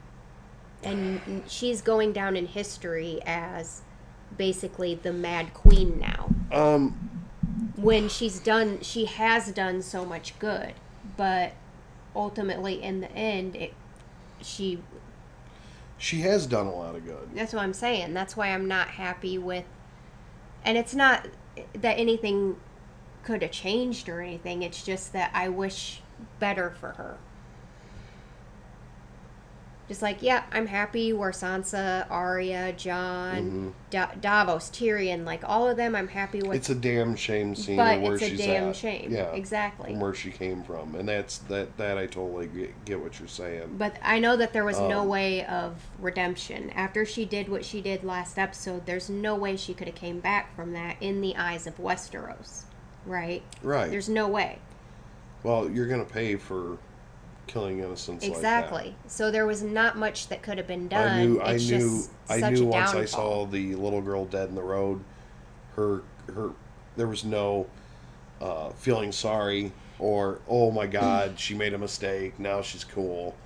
And she's going down in history as basically the Mad Queen now. When she has done so much good, but ultimately in the end, she has done a lot of good. That's what I'm saying. That's why I'm not happy with, and it's not that anything could have changed or anything. It's just that I wish better for her. Just like, yeah, I'm happy where Sansa, Arya, Jon, Davos, Tyrion, like all of them, I'm happy with. It's a damn shame seeing But where it's a she's damn at. shame. Yeah, Exactly. from where she came from, and that I totally get what you're saying. But I know that there was no way of redemption. After she did what she did last episode, there's no way she could have came back from that in the eyes of Westeros. Right? Right. There's no way. Well, you're gonna pay for killing innocents. Exactly. Like that. So there was not much that could have been done. I knew such a once I downfall. saw the little girl dead in the road, her there was no feeling sorry or, oh my God, she made a mistake, now she's cool.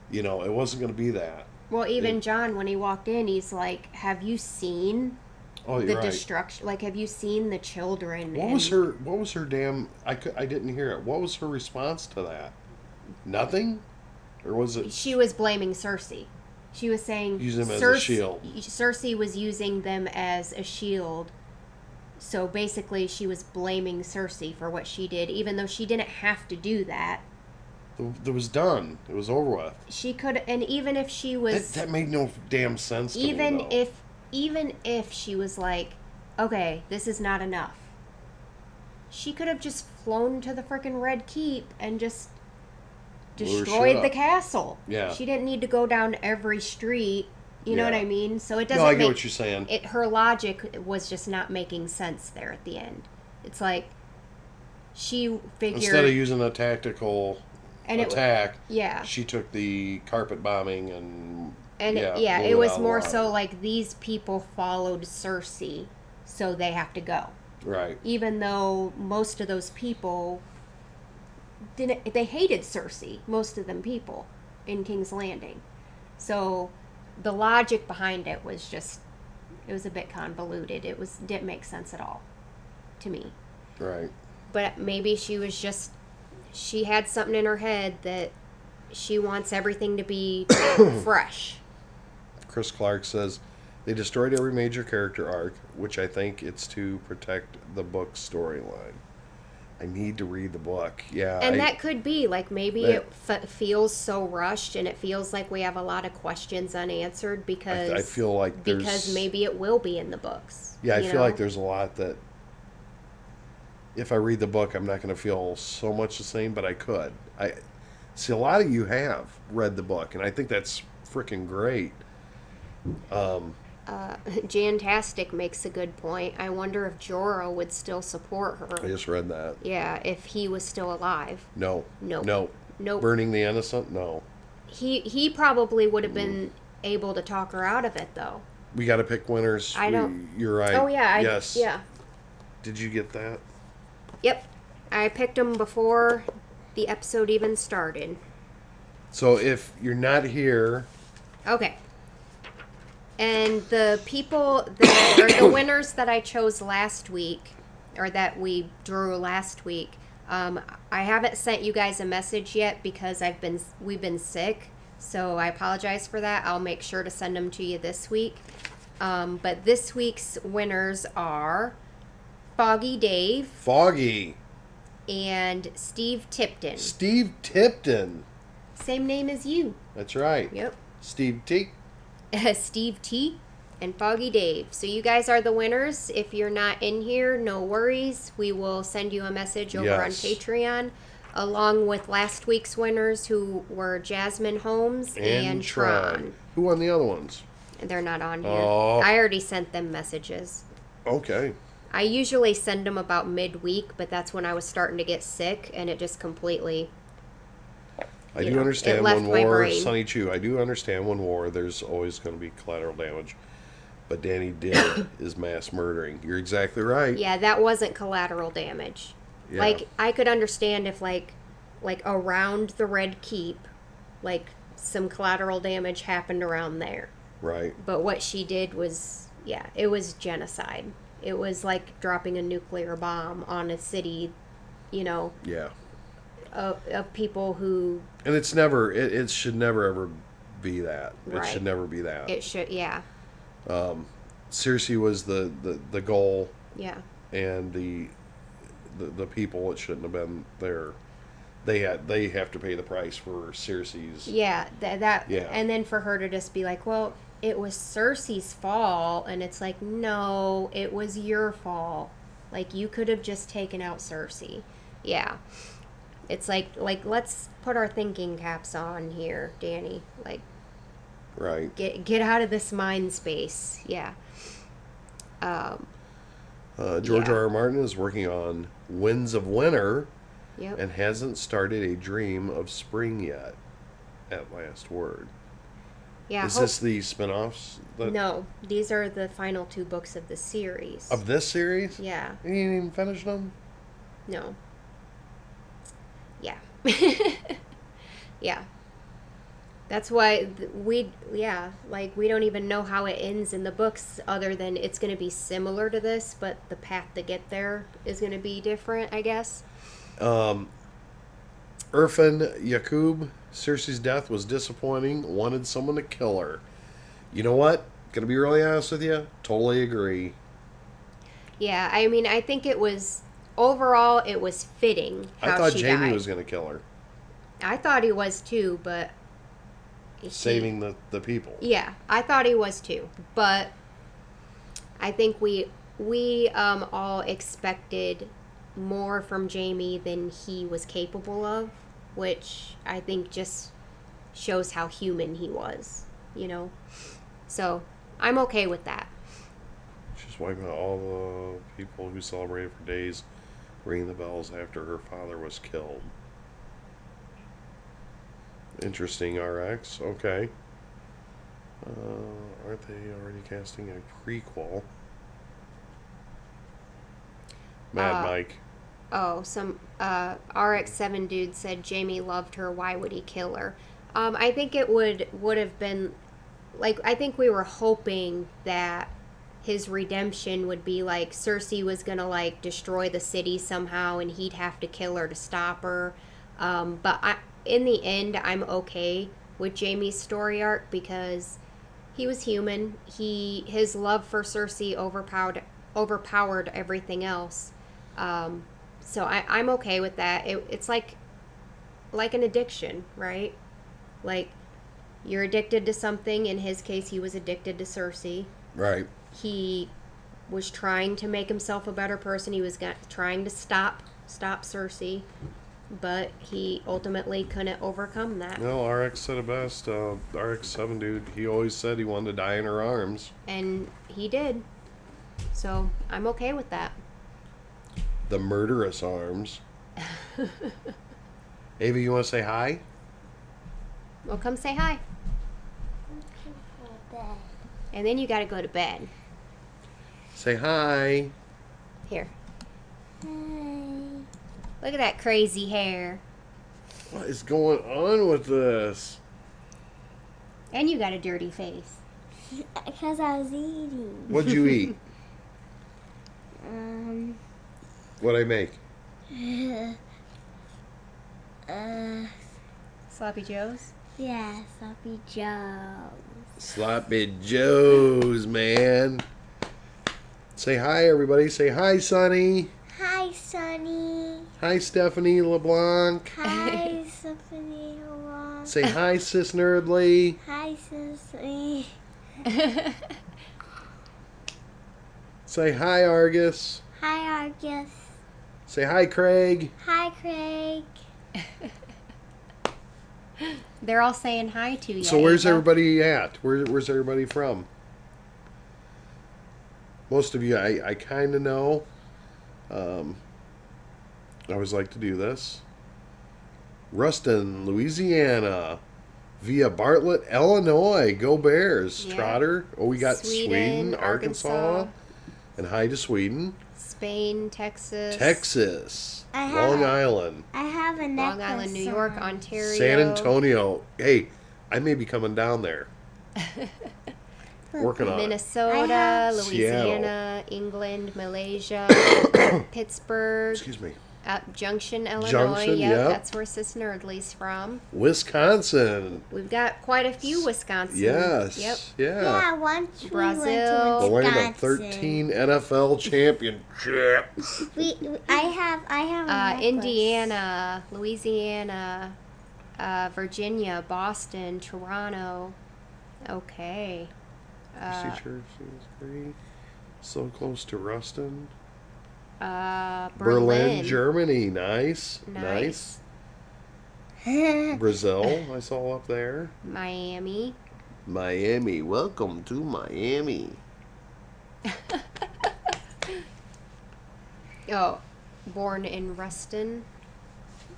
You know, it wasn't going to be that. Well, even Jon, when he walked in, he's like, have you seen the right. destruction? Like, have you seen the children? What was her damn, I didn't hear it. What was her response to that? Nothing? Or was it? She was blaming Cersei. She was saying Use them as a shield. Cersei was using them as a shield. So basically, she was blaming Cersei for what she did, even though she didn't have to do that. It was done. It was over with. She could, and even if she was, That made no damn sense to me, though. even if she was like, okay, this is not enough, she could have just flown to the frickin' Red Keep and just destroyed the castle. Yeah. She didn't need to go down every street. You know what I mean? So it doesn't. No, I get what you're saying. Her logic was just not making sense there at the end. It's like she figured Instead of using a tactical attack, yeah, she took the carpet bombing and it blew was out more a lot. so like these people followed Cersei, so they have to go. Right. Even though most of those people they hated Cersei, most of them people in King's Landing. So the logic behind it was it was a bit convoluted. Didn't make sense at all to me. Right. But maybe she had something in her head that she wants everything to be fresh. Chris Clark says they destroyed every major character arc, which I think it's to protect the book storyline. I need to read the book. Yeah. And that could be, like, maybe it feels so rushed and it feels like we have a lot of questions unanswered because I feel like because maybe it will be in the books. Yeah, I feel like there's a lot that if I read the book, I'm not going to feel so much the same, but I could. I see a lot of you have read the book, and I think that's freaking great. Jantastic makes a good point. I wonder if Jorah would still support her. I just read that. Yeah, if he was still alive. No. Nope. Burning the innocent? No. He probably would have been able to talk her out of it, though. We got to pick winners. You're right. Oh, yeah. Yes. Yeah. Did you get that? Yep. I picked them before the episode even started. So if you're not here... Okay. And the people, the winners that I chose last week or that we drew last week. I haven't sent you guys a message yet because we've been sick, so I apologize for that. I'll make sure to send them to you this week. But this week's winners are Foggy Dave. Foggy. And Steve Tipton. Steve Tipton. Same name as you. That's right. Yep. Steve T. Steve T. and Foggy Dave. So you guys are the winners. If you're not in here, no worries. We will send you a message over on Patreon, along with last week's winners, who were Jasmine Holmes and Tron. Who won the other ones? They're not on here. Oh. I already sent them messages. Okay. I usually send them about midweek, but that's when I was starting to get sick, and it just completely... I do understand when my war, brain. Sonny Chew, I do understand when war, there's always going to be collateral damage. But Danny did is mass murdering. You're exactly right. Yeah, that wasn't collateral damage. Yeah. Like, I could understand if, like around the Red Keep, like, some collateral damage happened around there. Right. But what she did was, yeah, it was genocide. It was like dropping a nuclear bomb on a city, you know. Yeah. Of people who... And it's never, it should never ever be that. Right. It should never be that. It should, yeah. Cersei was the goal. Yeah. And the people, it shouldn't have been there. They have to pay the price for Cersei's. Yeah, that yeah. And then for her to just be like, well, it was Cersei's fault, and it's like, no, it was your fault. Like, you could have just taken out Cersei. Yeah. It's like let's put our thinking caps on here, Danny. Like, right. Get out of this mind space. Yeah. George R. R. Martin is working on Winds of Winter. Yep. And hasn't started a dream of spring yet. At last word. Yeah. Is this the spinoffs? No, these are the final 2 books of the series. Of this series? Yeah. You didn't even finish them? No. Yeah. Yeah. That's why we don't even know how it ends in the books, other than it's going to be similar to this, but the path to get there is going to be different, I guess. Irfan Yakub, Cersei's death was disappointing, wanted someone to kill her. You know what? Gonna be really honest with you, totally agree. Yeah, I mean, I think it was, overall, it was fitting how I thought she Jaime died. was gonna kill her. I thought he was too, but... Saving the people. Yeah, I thought he was too, but I think we all expected more from Jaime than he was capable of, which I think just shows how human he was, you know? So, I'm okay with that. She's wiping out all the people who celebrated for days, ringing the bells after her father was killed. Interesting, RX. Okay. Aren't they already casting a prequel? Mad Mike. Oh, some RX7 dude said Jaime loved her. Why would he kill her? I think it would have been, like, I think we were hoping that his redemption would be like Cersei was gonna like destroy the city somehow, and he'd have to kill her to stop her. But in the end, I'm okay with Jaime's story arc because he was human. His love for Cersei overpowered everything else. So I'm okay with that. It's like an addiction, right? Like, you're addicted to something. In his case, he was addicted to Cersei. Right. He was trying to make himself a better person. He was trying to stop Cersei, but he ultimately couldn't overcome that. Well, RX said it best. RX7 dude, he always said he wanted to die in her arms. And he did. So I'm okay with that. The murderous arms. Ava, you want to say hi? Well, come say hi. And then you got to go to bed. Say hi. Here. Hi. Look at that crazy hair. What is going on with this? And you got a dirty face. Because I was eating. What'd you eat? What'd I make? Sloppy Joe's? Yeah, Sloppy Joe. Sloppy Joe's, man. Say hi, everybody. Say hi, Sonny. Hi, Sonny. Hi, Stephanie LeBlanc. Hi, Stephanie. Hello. Say hi, Sis Nerdly. Hi, Sissy. Say hi, Argus. Hi, Argus. Say hi, Craig. Hi, Craig. They're all saying hi to you. So where's Ava. everybody at? Where's everybody from? Most of you, I kind of know. I always like to do this. Ruston, Louisiana. Via Bartlett, Illinois. Go Bears. Yeah. Trotter. Oh, we got Sweden, Arkansas. And hi to Sweden. Spain, Texas. Texas. I have- Long Island. I have a necklace. Long Island, New York, on. Ontario. San Antonio. Hey, I may be coming down there. Working on it. Minnesota, have- Louisiana, England, Malaysia, Pittsburgh, Excuse me. Junction, Illinois. Junction, Yep, yep. that's where Sis Nerdly's from. Wisconsin. We've got quite a few Wisconsin. Yes. Yep. Yeah. Yeah, once we Brazil. went The to land Wisconsin. of 13 NFL championship. I have a necklace. Indiana, Louisiana, Virginia, Boston, Toronto. Okay. See Church is great. So close to Ruston. Berlin. Germany. Nice. Nice. Brazil, I saw up there. Miami. Miami. Welcome to Miami. Oh, born in Ruston.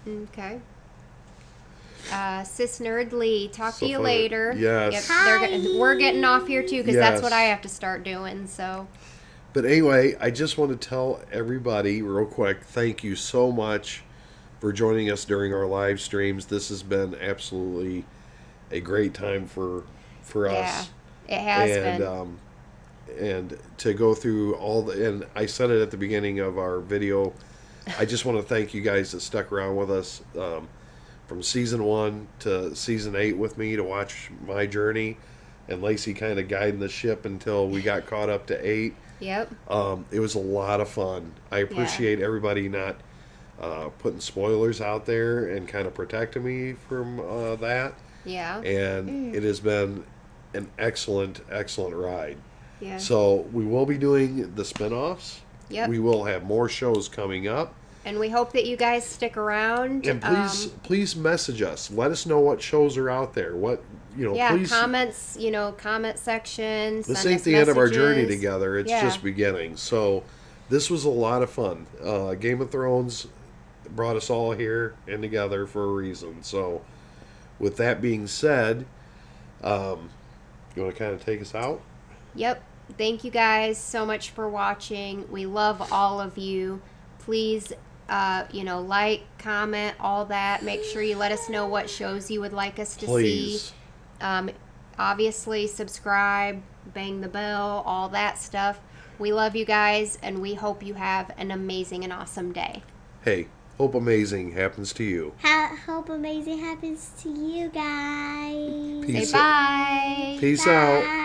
Okay. Sis Nerdly, talk So to you funny. later. Yes. We're getting off here too because that's Yes. what I have to start doing. So But anyway, I just want to tell everybody real quick, thank you so much for joining us during our live streams. This has been absolutely a great time for yeah, us. it has And been. and to go through all the, and I said it at the beginning of our video, I just want to thank you guys that stuck around with us from season 1 to season 8 with me to watch my journey, and Lacey kind of guiding the ship until we got caught up to 8. Yep. It was a lot of fun. I appreciate everybody not putting spoilers out there and kind of protecting me from that. Yeah. And it has been an excellent, excellent ride. Yeah. So we will be doing the spinoffs. Yep. We will have more shows coming up. And we hope that you guys stick around. And please message us. Let us know what shows are out there. What, yeah, please. comments, comment section. This send ain't us the end of our journey messages. together. It's Yeah. just beginning. So this was a lot of fun. Game of Thrones brought us all here and together for a reason. So with that being said, you want to kind of take us out? Yep. Thank you guys so much for watching. We love all of you. Please, like, comment, all that. Make sure you let us know what shows you would like us to Please. see. Obviously, subscribe, bang the bell, all that stuff. We love you guys, and we hope you have an amazing and awesome day. Hey, hope amazing happens to you. Hope amazing happens to you guys. Peace Say bye. Peace out. Bye.